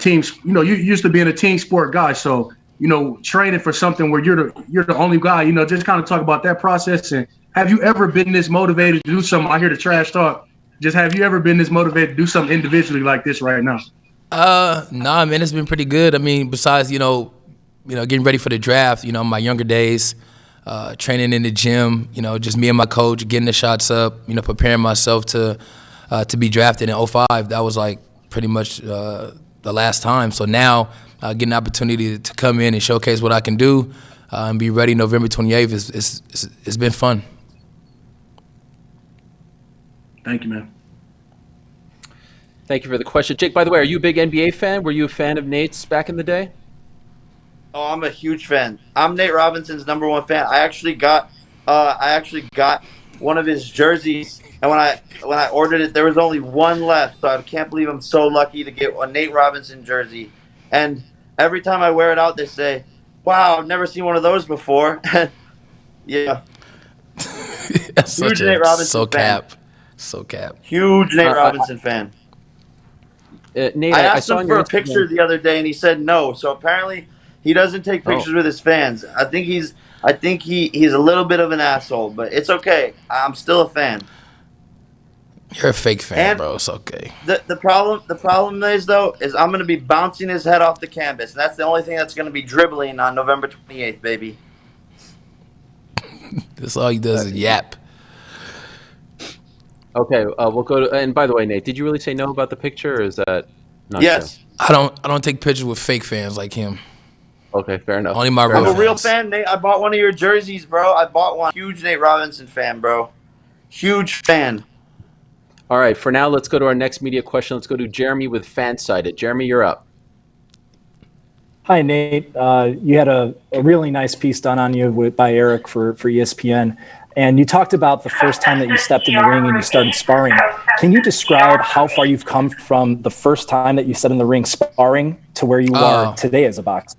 teams. You used to being a team sport guy. So, training for something where you're the only guy, just kind of talk about that process. And have you ever been this motivated to do something? I hear the trash talk. Just have you ever been this motivated to do something individually like this right now? Nah, man, it's been pretty good. I mean, besides, getting ready for the draft, my younger days, training in the gym, just me and my coach, getting the shots up, preparing myself to be drafted in 05. That was like pretty much the last time. So now getting the opportunity to come in and showcase what I can do and be ready November 28th it's been fun. Thank you, man. Thank you for the question. Jake, by the way, are you a big NBA fan? Were you a fan of Nate's back in the day? Oh, I'm a huge fan. I'm Nate Robinson's #1 fan. I actually got one of his jerseys, and when I ordered it, there was only one left. So I can't believe I'm so lucky to get a Nate Robinson jersey. And every time I wear it out, they say, "Wow, I've never seen one of those before." Yeah. That's Huge such Nate a Robinson fan. So cap. Huge Nate Robinson fan. Nate, I I asked saw him on for your a picture Instagram- the other day, and he said no. So apparently, he doesn't take pictures with his fans. I think he's a little bit of an asshole, but it's okay. I'm still a fan. You're a fake fan, And bro. It's okay. The problem is I'm going to be bouncing his head off the canvas, and that's the only thing that's going to be dribbling on November 28th, baby. That's all he does is yap. Okay, we'll go to. And by the way, Nate, did you really say no about the picture, or is that not Yes. I don't take pictures with fake fans like him. true? Okay, fair enough. Only my Fair real I'm a enough. real fan, Nate. I bought one of your jerseys, bro. I bought one. Huge Nate Robinson fan, bro. Huge fan. All right, for now, let's go to our next media question. Let's go to Jeremy with Fansided. Jeremy, you're up. Hi, Nate. You had a really nice piece done on you by Eric for ESPN. And you talked about the first time that you stepped in the ring and you started sparring. Can you describe how far you've come from the first time that you stepped in the ring sparring to where you are today as a boxer?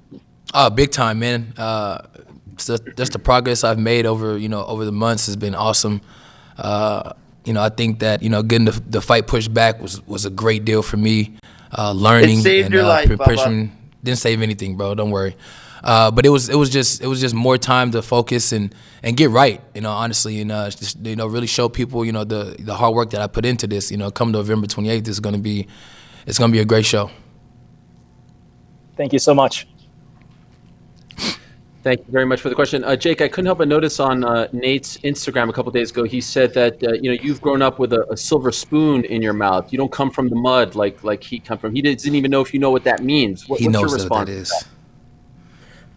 Big time, man. Just the progress I've made over the months has been awesome. I think that getting the fight pushed back was a great deal for me. Learning It saved and your life, preparation didn't save anything, bro. Don't worry. But it was just more time to focus and get right. Honestly, and just really show people the hard work that I put into this. Come November 28th, it's gonna be a great show. Thank you so much. Thank you very much for the question. Jake, I couldn't help but notice on Nate's Instagram a couple days ago, he said that you've grown up with a silver spoon in your mouth. You don't come from the mud like he come from. He doesn't even know if you know what that means. He What's knows your what response that to is. that?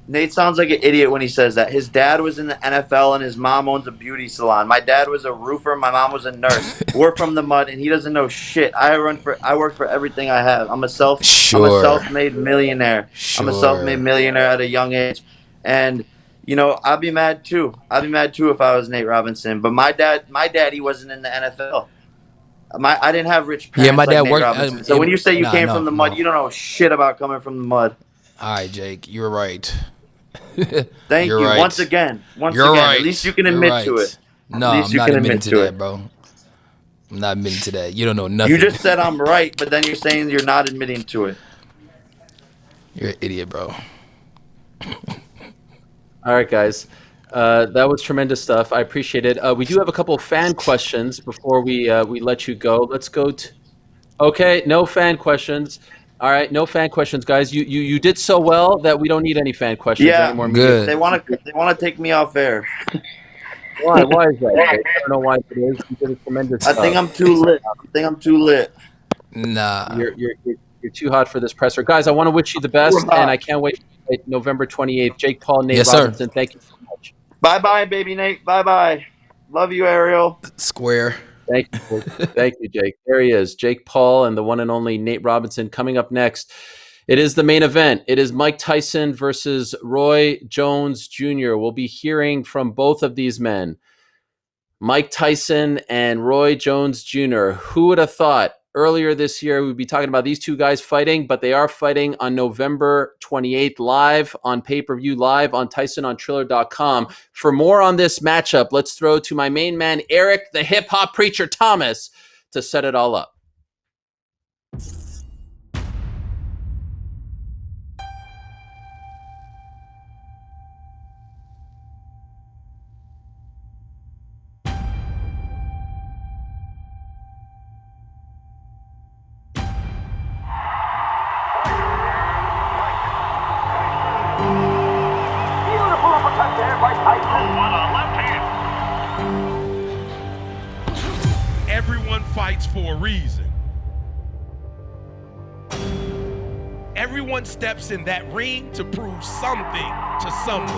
Nate sounds like an idiot when he says that. His dad was in the NFL and his mom owns a beauty salon. My dad was a roofer. My mom was a nurse. We're from the mud, and he doesn't know shit. I work for everything I have. I'm a self-made millionaire. I'm a self-made millionaire at a young age, and I'd be mad too. I'd be mad too if I was Nate Robinson. But my daddy wasn't in the NFL. I didn't have rich parents. Yeah, my dad like Nate worked. Robinson. So when you say you came from the mud, you don't know shit about coming from the mud. All right, Jake, you're right. Thank you. Right. Once again. You're right. At least you can admit to it. No, I'm not admitting to that, bro. I'm not admitting to that. You don't know nothing. You just said I'm right, but then you're saying you're not admitting to it. You're an idiot, bro. All right, guys. That was tremendous stuff. I appreciate it. We do have a couple of fan questions before we let you go. Let's go to... Okay, no fan questions. All right, no fan questions, guys. You did so well that we don't need any fan questions anymore. Good. They want to take me off air. Why? Why is that? I don't know why it is. You did a tremendous I think I'm too lit. Nah. You're too hot for this presser. Guys, I want to wish you the best, and I can't wait for November 28th. Jake Paul, Nate Robinson, thank you so much. Bye-bye, baby Nate. Bye-bye. Love you, Ariel. Square. Thank you. Thank you, Jake. There he is, Jake Paul and the one and only Nate Robinson. Coming up next, it is the main event. It is Mike Tyson versus Roy Jones Jr. We'll be hearing from both of these men, Mike Tyson and Roy Jones Jr. Who would have thought earlier this year we'd be talking about these two guys fighting, but they are fighting on November 28th live on pay-per-view, live on TysonOnTriller.com. For more on this matchup, let's throw to my main man, Eric, the hip-hop preacher Thomas, to set it all up. Everyone fights for a reason. Everyone steps in that ring to prove something to someone.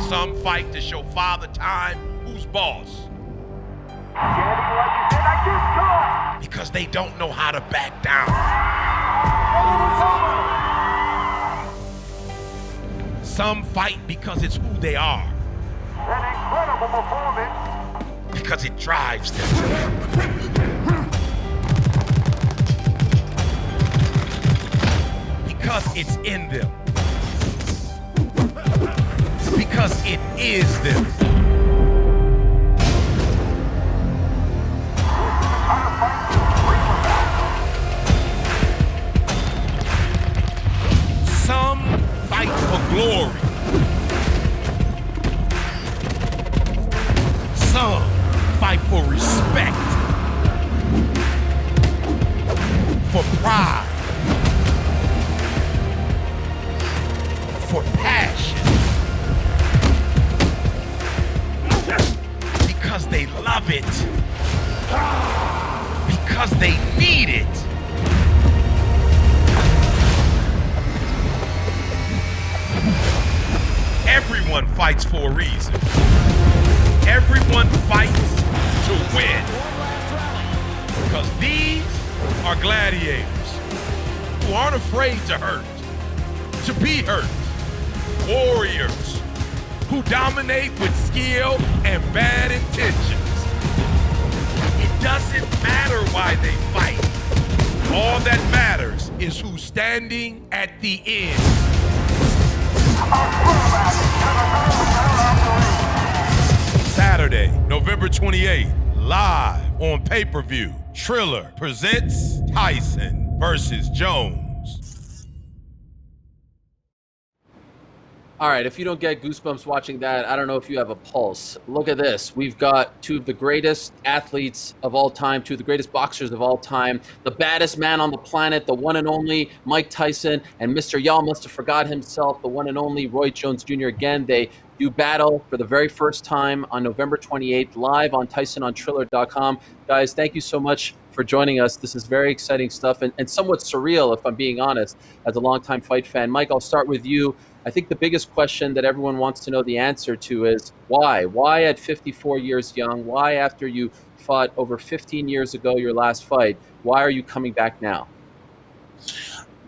Some fight to show Father Time who's boss. Because they don't know how to back down. Some fight because it's who they are. An incredible performance. Because it drives them. Because it's in them. Because it is them. Some fight for glory. Some fight for respect. For pride. For passion. Because they love it. Because they need it. Everyone fights for a reason. Everyone fights to win. Because these are gladiators who aren't afraid to hurt, to be hurt. Warriors who dominate with skill and bad intentions. It doesn't matter why they fight. All that matters is who's standing at the end. Saturday, November 28th, live on pay-per-view. Triller presents Tyson versus Jones. All right, if you don't get goosebumps watching that, I don't know if you have a pulse. Look at this. We've got two of the greatest athletes of all time, two of the greatest boxers of all time, the baddest man on the planet, the one and only Mike Tyson, and Mr. Y'all must have forgot himself, the one and only Roy Jones Jr. Again, they do battle for the very first time on November 28th, live on TysonOnTriller.com. Guys, thank you so much for joining us. This is very exciting stuff and somewhat surreal, if I'm being honest, as a longtime fight fan. Mike, I'll start with you. I think the biggest question that everyone wants to know the answer to is why? Why at 54 years young? Why after you fought over 15 years ago, your last fight? Why are you coming back now?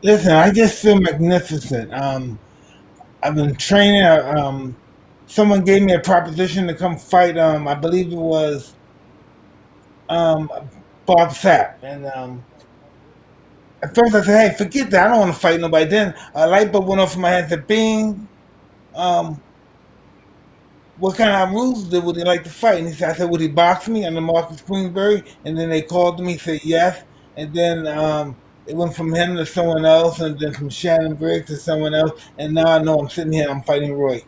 Listen, I just feel magnificent. I've been training. Someone gave me a proposition to come fight. I believe it was Bob Sapp. And at first I said, hey, forget that. I don't want to fight nobody. Then a light bulb went off in my head and said, bing. What kind of rules would he like to fight? And I said, would he box me under Marcus Queensberry? And then they called me, said yes. And then it went from him to someone else, and then from Shannon Briggs to someone else. And now I know I'm sitting here, I'm fighting Roy.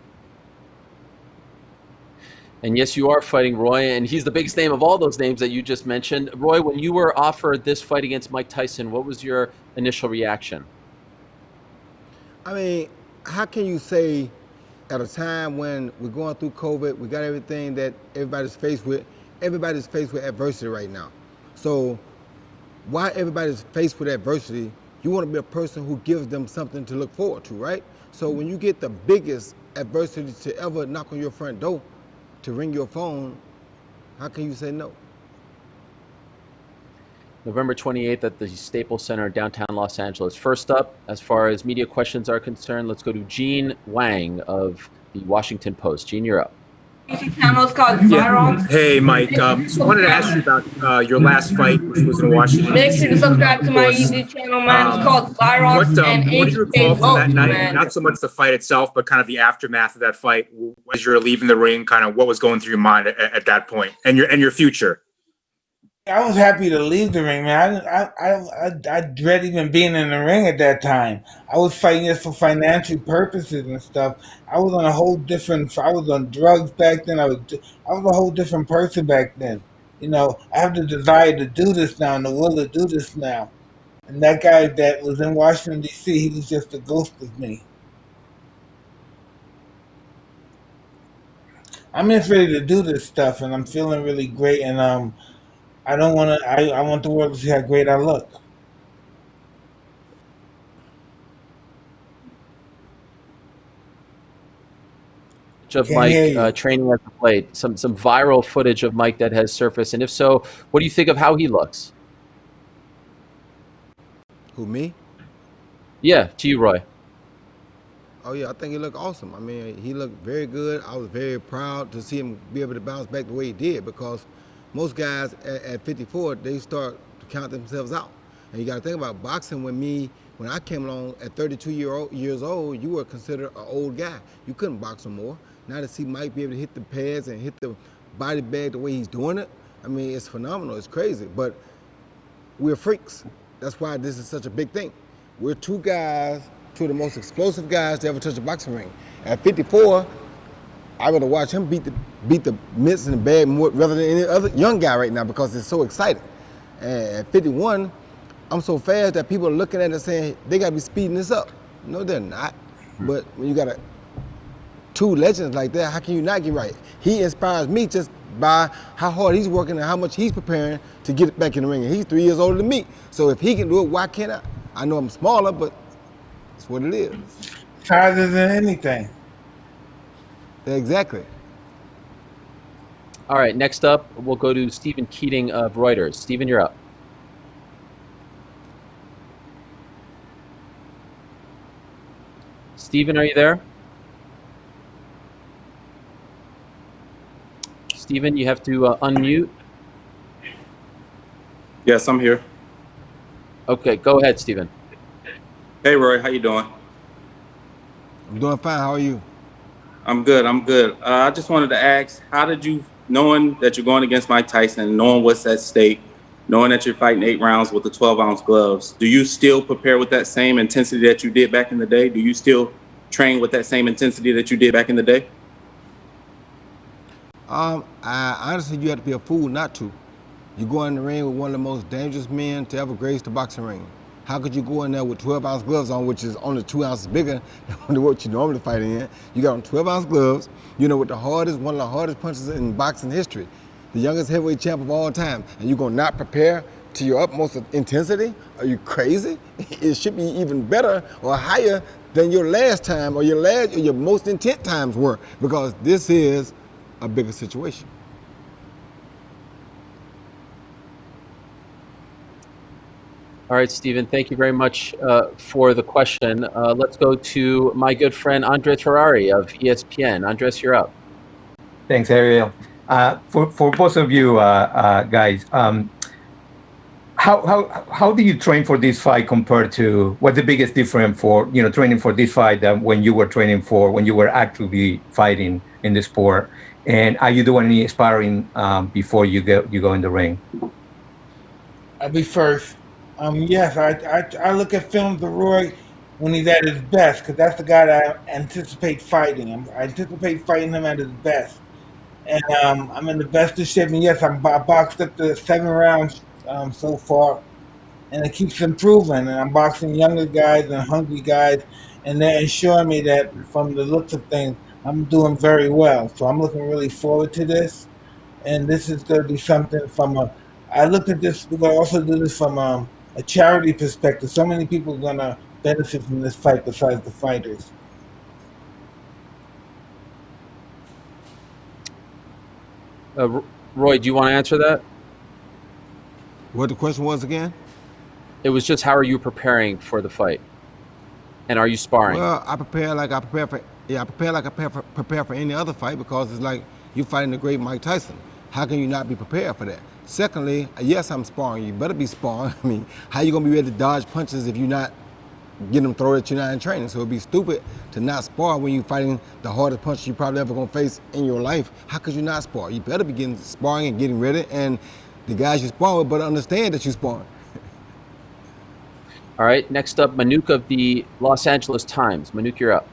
And yes, you are fighting Roy, and he's the biggest name of all those names that you just mentioned. Roy, when you were offered this fight against Mike Tyson, what was your initial reaction? I mean, how can you say at a time when we're going through COVID, we got everything that everybody's faced with adversity right now. So while everybody's faced with adversity, you want to be a person who gives them something to look forward to, right? So when you get the biggest adversity to ever knock on your front door, to ring your phone, how can you say no? November 28th at the Staples Center, downtown Los Angeles. First up, as far as media questions are concerned, let's go to Gene Wang of the Washington Post. Gene, you're up. Channel's called Viral. Hey, Mike. So I wanted to ask you about your last fight, which was in Washington. Make sure to subscribe to my YouTube channel, man. It's called Viral. What do you recall from that night? Man. Not so much the fight itself, but kind of the aftermath of that fight. As you're leaving the ring, kind of what was going through your mind at that point, and your future. I was happy to leave the ring, man. I dread even being in the ring at that time. I was fighting this for financial purposes and stuff. I was on a whole different. I was on drugs back then. I was a whole different person back then. You know, I have the desire to do this now and the will to do this now. And that guy that was in Washington D.C., he was just a ghost of me. I'm just ready to do this stuff, and I'm feeling really great. And I don't want to. I want the world to see how great I look. Of Mike training at the plate, some viral footage of Mike that has surfaced, and if so, what do you think of how he looks? Who, me? Yeah, to you, Roy. Oh yeah, I think he looked awesome. I mean, he looked very good. I was very proud to see him be able to bounce back the way he did, because most guys at 54, they start to count themselves out. And you got to think about boxing. When I came along at 32 years old, you were considered an old guy. You couldn't box no more. Now to see Mike be able to hit the pads and hit the body bag the way he's doing it, I mean, it's phenomenal. It's crazy. But we're freaks. That's why this is such a big thing. We're two of the most explosive guys to ever touch a boxing ring. At 54, I would have watched him beat the mitts in the bag more rather than any other young guy right now, because it's so exciting. And at 51, I'm so fast that people are looking at it saying they got to be speeding this up. No, they're not. But when you got two legends like that, how can you not get right? He inspires me just by how hard he's working and how much he's preparing to get back in the ring. And he's 3 years older than me. So if he can do it, why can't I? I know I'm smaller, but it's what it is. Harder than anything. Exactly. All right, next up, we'll go to Stephen Keating of Reuters. Stephen, you're up. Stephen, are you there? Stephen, you have to unmute. Yes, I'm here. Okay, go ahead, Stephen. Hey, Roy, how you doing? I'm doing fine. How are you? I'm good. I just wanted to ask, how did you, knowing that you're going against Mike Tyson, knowing what's at stake, knowing that you're fighting 8 rounds with the 12-ounce gloves, do you still prepare with that same intensity that you did back in the day? Do you still train with that same intensity that you did back in the day? Honestly, you have to be a fool not to. You go in the ring with one of the most dangerous men to ever grace the boxing ring. How could you go in there with 12-ounce gloves on, which is only 2 ounces bigger than what you normally fight in? You got on 12-ounce gloves, you know, with one of the hardest punches in boxing history, the youngest heavyweight champ of all time, and you're gonna not prepare to your utmost intensity? Are you crazy? It should be even better or higher than your last time or your most intense times were, because this is a bigger situation. All right, Stephen, thank you very much for the question. Let's go to my good friend Andres Ferrari of ESPN. Andres, you're up. Thanks, Ariel. For both of you guys, how do you train for this fight compared to what's the biggest difference for training for this fight than when you were training for when you were actively fighting in the sport? And are you doing any sparring before you go in the ring? I'll be first. Yes, I look at films of Roy when he's at his best, because that's the guy that I anticipate fighting. I anticipate fighting him at his best. And I'm in the best of shape. And yes, I boxed up to 7 rounds so far. And it keeps improving. And I'm boxing younger guys and hungry guys. And they're ensuring me that from the looks of things, I'm doing very well. So I'm looking really forward to this. And this is going to be something I looked at this, we're going to also do this from a charity perspective. So many people are going to benefit from this fight besides the fighters. Roy, do you want to answer that? What the question was again? It was just how are you preparing for the fight, and are you sparring? Well, I prepare like I prepare for any other fight, because it's like you fighting the great Mike Tyson. How can you not be prepared for that? Secondly, yes, I'm sparring. You better be sparring. I mean, how you gonna be ready to dodge punches if you're not getting them thrown at you not in training? So it'd be stupid to not spar when you're fighting the hardest punch you probably ever gonna face in your life. How could you not spar? You better be sparring and getting ready, and the guys you spar with better understand that you're sparring. All right, next up, Manuk of the Los Angeles Times. Manuk, you're up.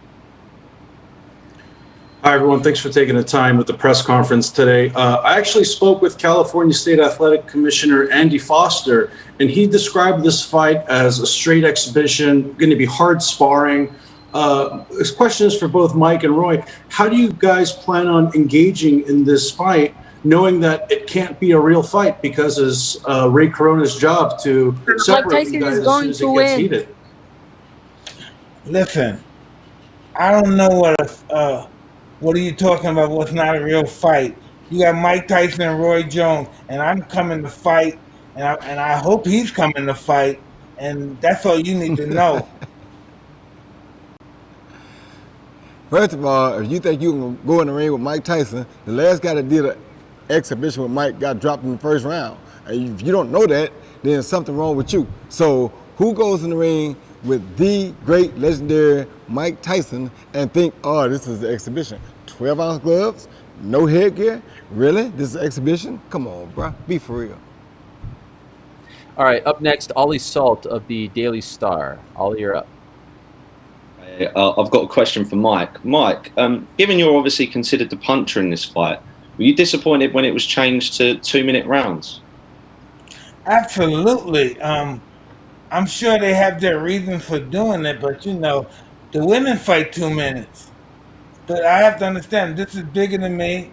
Hi, everyone. Thanks for taking the time with the press conference today. I actually spoke with California State Athletic Commissioner Andy Foster, and he described this fight as a straight exhibition, going to be hard sparring. This question is for both Mike and Roy. How do you guys plan on engaging in this fight, knowing that it can't be a real fight because it's Ray Corona's job to separate you guys as soon as it gets heated? Listen, I don't know what are you talking about? What's not a real fight? You got Mike Tyson and Roy Jones, and I'm coming to fight, and I hope he's coming to fight, and that's all you need to know. First of all, if you think you can go in the ring with Mike Tyson, the last guy that did an exhibition with Mike got dropped in the first round. And if you don't know that, then there's something wrong with you. So who goes in the ring with the great legendary Mike Tyson and think, oh, this is an exhibition? 12-ounce gloves, no headgear? Really? This is an exhibition? Come on, bro. Be for real. All right, up next, Ollie Salt of the Daily Star. Ollie, you're up. I've got a question for Mike. Mike, given you're obviously considered the puncher in this fight, were you disappointed when it was changed to 2-minute rounds? Absolutely. I'm sure they have their reasons for doing it, but the women fight 2 minutes. But I have to understand, this is bigger than me.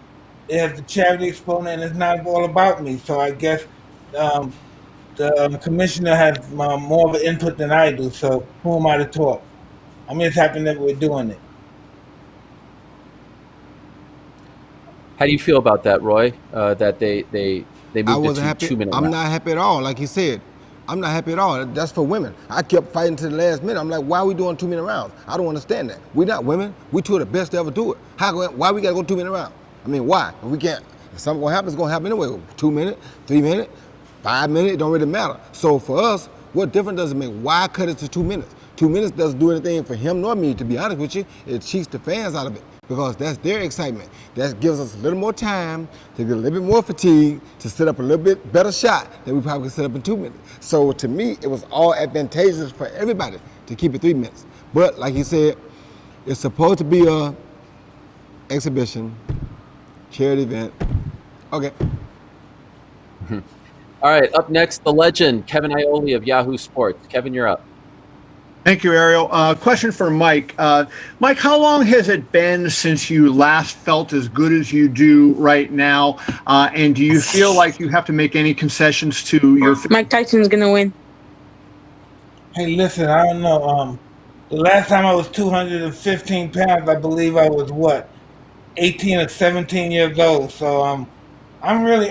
It has the charity exponent, and it's not all about me. So I guess the commissioner has more of an input than I do. So who am I to talk? I mean, it's happening that we're doing it. How do you feel about that, Roy? That they moved it to 2 minutes? I'm not happy at all. Like you said, I'm not happy at all. That's for women. I kept fighting to the last minute. I'm like, why are we doing 2-minute rounds? I don't understand that. We're not women. We two are the best to ever do it. Why we gotta go 2-minute rounds? I mean, why? If we can't. If something gonna happen, it's gonna happen anyway. 2 minutes, 3 minutes, 5 minutes. It don't really matter. So for us, what difference does it make? Why cut it to 2 minutes? 2 minutes doesn't do anything for him nor me, to be honest with you. It cheats the fans out of it, because that's their excitement. That gives us a little more time to get a little bit more fatigue, to set up a little bit better shot than we probably could set up in 2 minutes. So to me, it was all advantageous for everybody to keep it 3 minutes. But like you said, it's supposed to be a exhibition, charity event. Okay. All right, up next, the legend, Kevin Ioli of Yahoo Sports. Kevin, you're up. Thank you, Ariel. Question for Mike. Mike, how long has it been since you last felt as good as you do right now? And do you feel like you have to make any concessions to your... Mike Tyson's going to win. Hey, listen, I don't know. The last time I was 215 pounds, I believe I was, 18 or 17 years old. So I'm really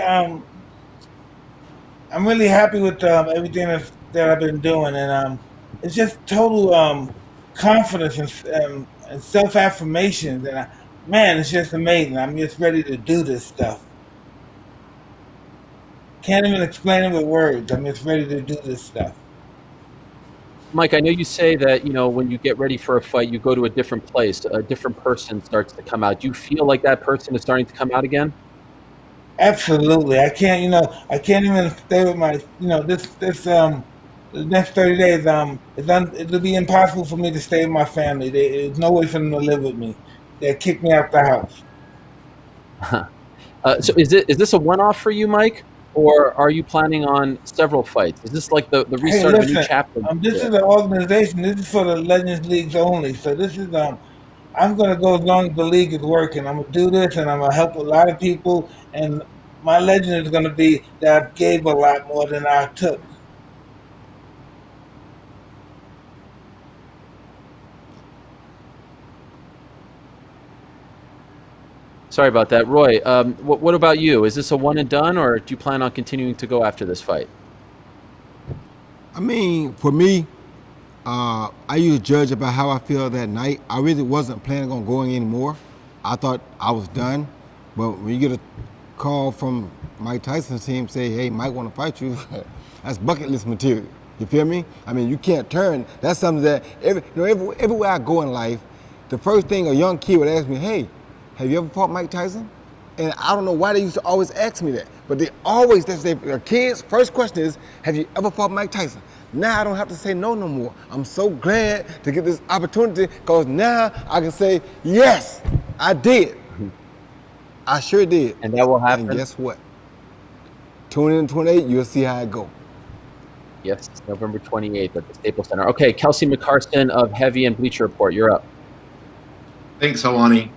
happy with everything that I've been doing. And it's just total confidence and self-affirmation. And man, it's just amazing. I'm just ready to do this stuff. can't even explain it with words. I'm just ready to do this stuff. Mike, I know you say that, when you get ready for a fight, you go to a different place, a different person starts to come out. Do you feel like that person is starting to come out again? Absolutely. I can't even stay with my, the next 30 days, it'll be impossible for me to stay with my family. There's no way for them to live with me. They kick me out the house. So is this a one-off for you, Mike? Or are you planning on several fights? Is this like the restart of a new chapter? This is an organization. This is for the Legends Leagues only. So this is I'm gonna go as long as the league is working. I'm gonna do this, and I'm gonna help a lot of people. And my legend is gonna be that I gave a lot more than I took. Sorry about that, Roy. What about you? Is this a one and done, or do you plan on continuing to go after this fight? I mean, for me, I used to judge about how I feel that night. I really wasn't planning on going anymore. I thought I was done. But when you get a call from Mike Tyson's team say, hey, Mike want to fight you, that's bucket list material. You feel me? I mean, you can't turn. That's something that everywhere I go in life, the first thing a young kid would ask me, hey, have you ever fought Mike Tyson? And I don't know why they used to always ask me that, but they always, their kids' first question is, have you ever fought Mike Tyson? Now I don't have to say no more. I'm so glad to get this opportunity because now I can say, yes, I did. I sure did. And that will happen. And guess what? Tune in 28, you'll see how it go. Yes, it's November 28th at the Staples Center. Okay, Kelsey McCarson of Heavy and Bleacher Report, you're up. Thanks, Helani.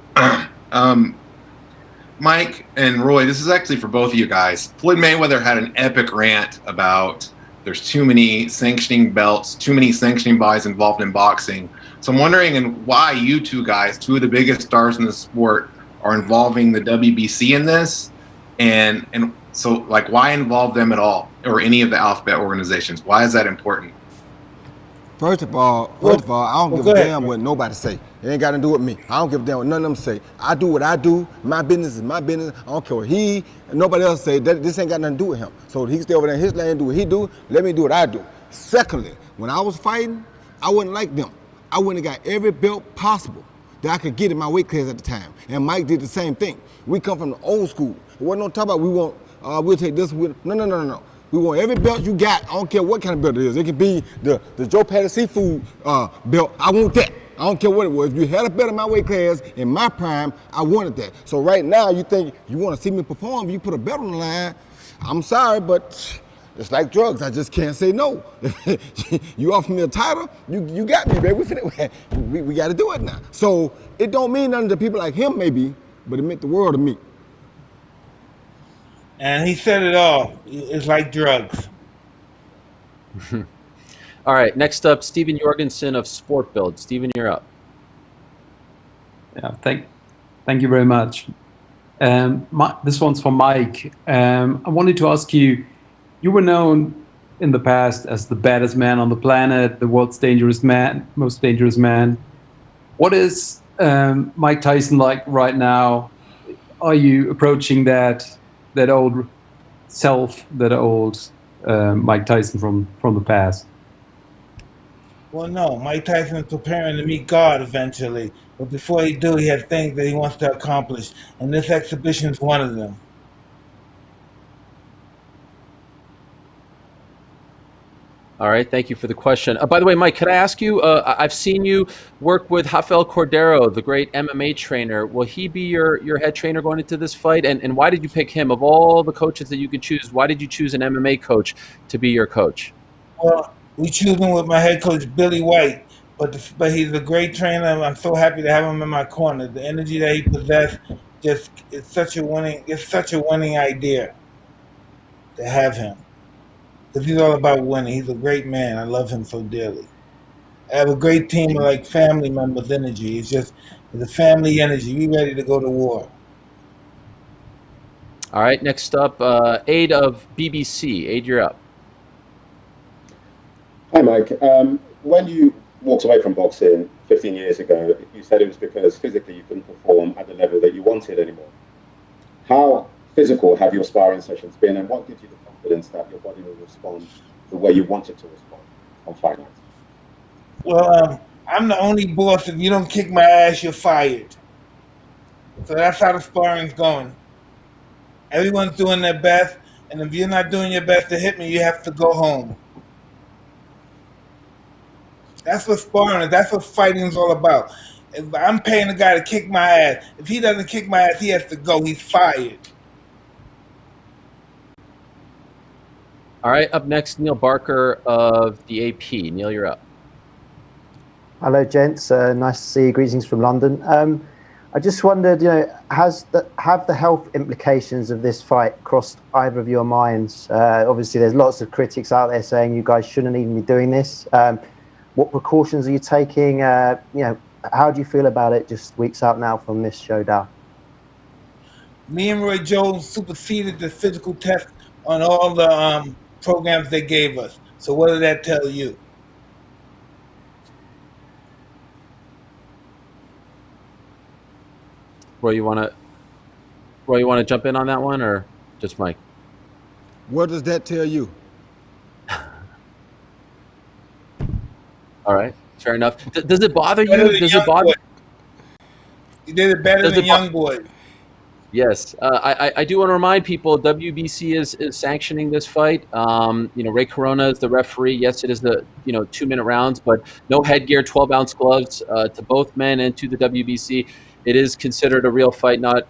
Mike and Roy, this is actually for both of you guys. Floyd Mayweather had an epic rant about there's too many sanctioning belts, too many sanctioning bodies involved in boxing. So I'm wondering why you two guys, two of the biggest stars in the sport, are involving the WBC in this, and so like why involve them at all, or any of the alphabet organizations? Why is that important? First of all, I don't give a damn what nobody say. It ain't got to do with me. I don't give a damn what none of them say. I do what I do. My business is my business. I don't care what nobody else say. This ain't got nothing to do with him. So he can stay over there in his lane and do what he do. Let me do what I do. Secondly, when I was fighting, I wasn't like them. I wouldn't have got every belt possible that I could get in my weight class at the time. And Mike did the same thing. We come from the old school. It wasn't no talk about we'll take this. No. We want every belt you got. I don't care what kind of belt it is. It could be the Joe Patty Seafood belt. I want that. I don't care what it was. If you had a belt in my weight class, in my prime, I wanted that. So right now, you think you want to see me perform, you put a belt on the line, I'm sorry, but it's like drugs. I just can't say no. You offer me a title, you got me, baby. We got to do it now. So it don't mean nothing to people like him, maybe, but it meant the world to me. And he said it all. It's like drugs. All right, next up, Steven Jorgensen of Sport Build. Steven, you're up. Yeah, thank you very much. This one's for Mike. I wanted to ask you, you were known in the past as the baddest man on the planet, the world's most dangerous man. What is Mike Tyson like right now? Are you approaching that old self, that old Mike Tyson from the past? Well, no. Mike Tyson is preparing to meet God eventually. But before he do, he has things that he wants to accomplish. And this exhibition is one of them. All right, thank you for the question. By the way, Mike, could I ask you, I've seen you work with Rafael Cordero, the great MMA trainer. Will he be your head trainer going into this fight? And why did you pick him? Of all the coaches that you could choose, why did you choose an MMA coach to be your coach? Well, we choose him with my head coach, Billy White. But he's a great trainer. I'm so happy to have him in my corner. The energy that he possesses, it's such a winning idea to have him. Because he's all about winning. He's a great man. I love him so dearly. I have a great team of like family members energy. It's a family energy. We ready to go to war. All right, next up, Aid of BBC. Aid, you're up. Hi, Mike. When you walked away from boxing 15 years ago, you said it was because physically you couldn't perform at the level that you wanted anymore. How physical have your sparring sessions been, and what gives you the confidence that your body will respond the way you want it to respond on fight nights? Well, I'm the only boss. If you don't kick my ass, you're fired. So that's how the sparring's going. Everyone's doing their best, and if you're not doing your best to hit me, you have to go home. That's what sparring is. That's what fighting is all about. If I'm paying a guy to kick my ass, if he doesn't kick my ass, he has to go. He's fired. All right, up next, Neil Barker of the AP. Neil, you're up. Hello, gents. Nice to see you. Greetings from London. I just wondered, have the health implications of this fight crossed either of your minds? Obviously, there's lots of critics out there saying you guys shouldn't even be doing this. What precautions are you taking? How do you feel about it just weeks out now from this showdown? Me and Roy Jones superseded the physical test on all the programs they gave us. So what did that tell you? Roy, you want to jump in on that one, or just Mike? What does that tell you? All right, fair enough. Does it bother you? Does it bother? You did it better than Young Boy. Yes, I do want to remind people WBC is sanctioning this fight. Ray Corona is the referee. Yes, it is the 2-minute rounds, but no headgear, 12-ounce gloves to both men and to the WBC. It is considered a real fight, not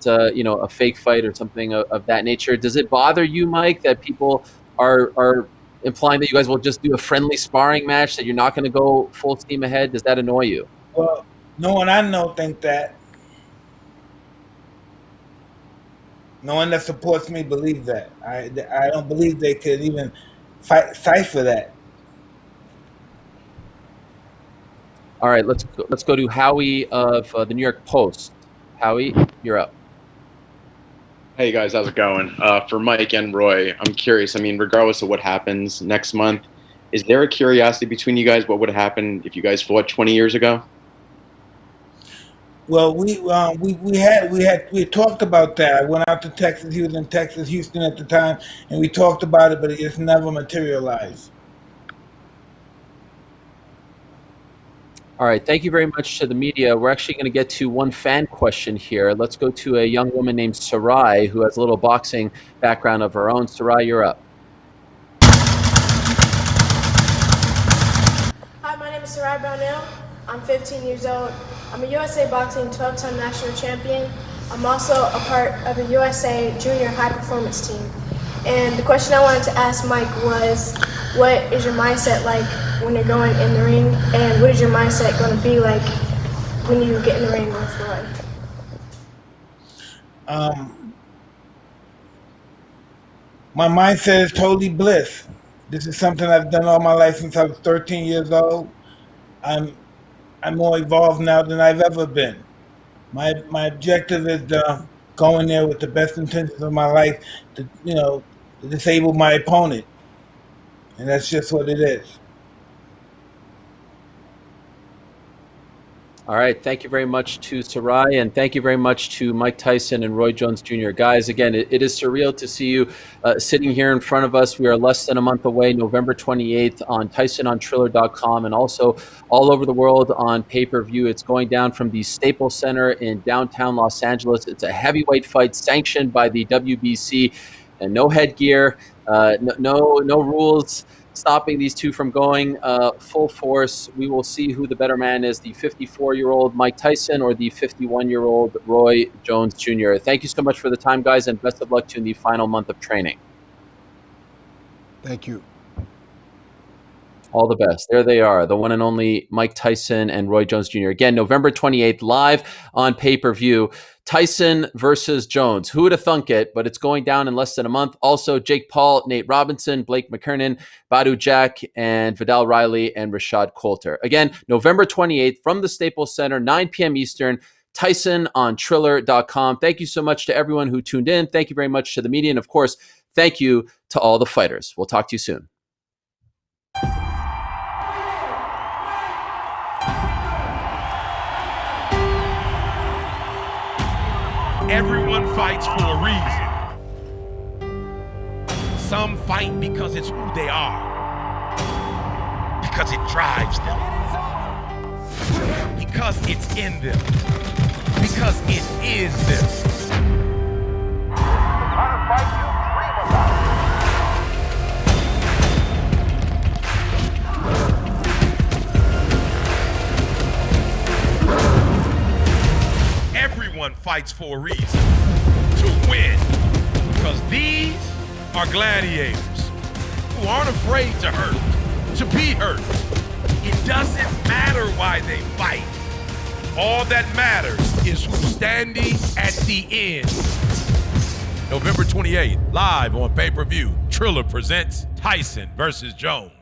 a fake fight or something of that nature. Does it bother you, Mike, that people are implying that you guys will just do a friendly sparring match, that you're not going to go full steam ahead? Does that annoy you? Well, no one I know think that. No one that supports me believes that. I don't believe they could even fight for that. All right, let's go to Howie of the New York Post. Howie, you're up. Hey guys, how's it going? For Mike and Roy, I'm curious. I mean, regardless of what happens next month, is there a curiosity between you guys? What would happen if you guys fought 20 years ago? Well, we had talked about that. I went out to Texas. He was in Texas, Houston at the time, and we talked about it, but it just never materialized. All right, thank you very much to the media. We're actually going to get to one fan question here. Let's go to a young woman named Sarai, who has a little boxing background of her own. Sarai, you're up. Hi, my name is Sarai Brownell. I'm 15 years old. I'm a USA Boxing 12-time national champion. I'm also a part of the USA Junior High Performance team. And the question I wanted to ask Mike was, what is your mindset like when you're going in the ring? And what is your mindset going to be like when you get in the ring with Roy? My mindset is totally bliss. This is something I've done all my life since I was 13 years old. I'm more evolved now than I've ever been. My objective is to go in there with the best intentions of my life to disable my opponent. And that's just what it is. All right, thank you very much to Sarai, and thank you very much to Mike Tyson and Roy Jones Jr. Guys, again, it is surreal to see you sitting here in front of us. We are less than a month away, November 28th on TysonOnTriller.com, and also all over the world on pay-per-view. It's going down from the Staples Center in downtown Los Angeles. It's a heavyweight fight sanctioned by the WBC, and no headgear, no rules stopping these two from going full force. We will see who the better man is, the 54-year-old Mike Tyson or the 51-year-old Roy Jones Jr. Thank you so much for the time, guys, and best of luck to you in the final month of training. Thank you. All the best. There they are, the one and only Mike Tyson and Roy Jones Jr. Again, November 28th, live on pay-per-view. Tyson versus Jones. Who would have thunk it? But it's going down in less than a month. Also, Jake Paul, Nate Robinson, Blake McKernan, Badou Jack, and Viddal Riley and Rashad Coulter. Again, November 28th from the Staples Center, 9 p.m. Eastern. TysonOnTriller.com. Thank you so much to everyone who tuned in. Thank you very much to the media. And of course, thank you to all the fighters. We'll talk to you soon. Everyone fights for a reason. Some fight because it's who they are, because it drives them, because it's in them, because it is them. Everyone fights for a reason, to win, because these are gladiators who aren't afraid to hurt, to be hurt. It doesn't matter why they fight. All that matters is who's standing at the end. November 28th, live on pay-per-view, Triller presents Tyson versus Jones.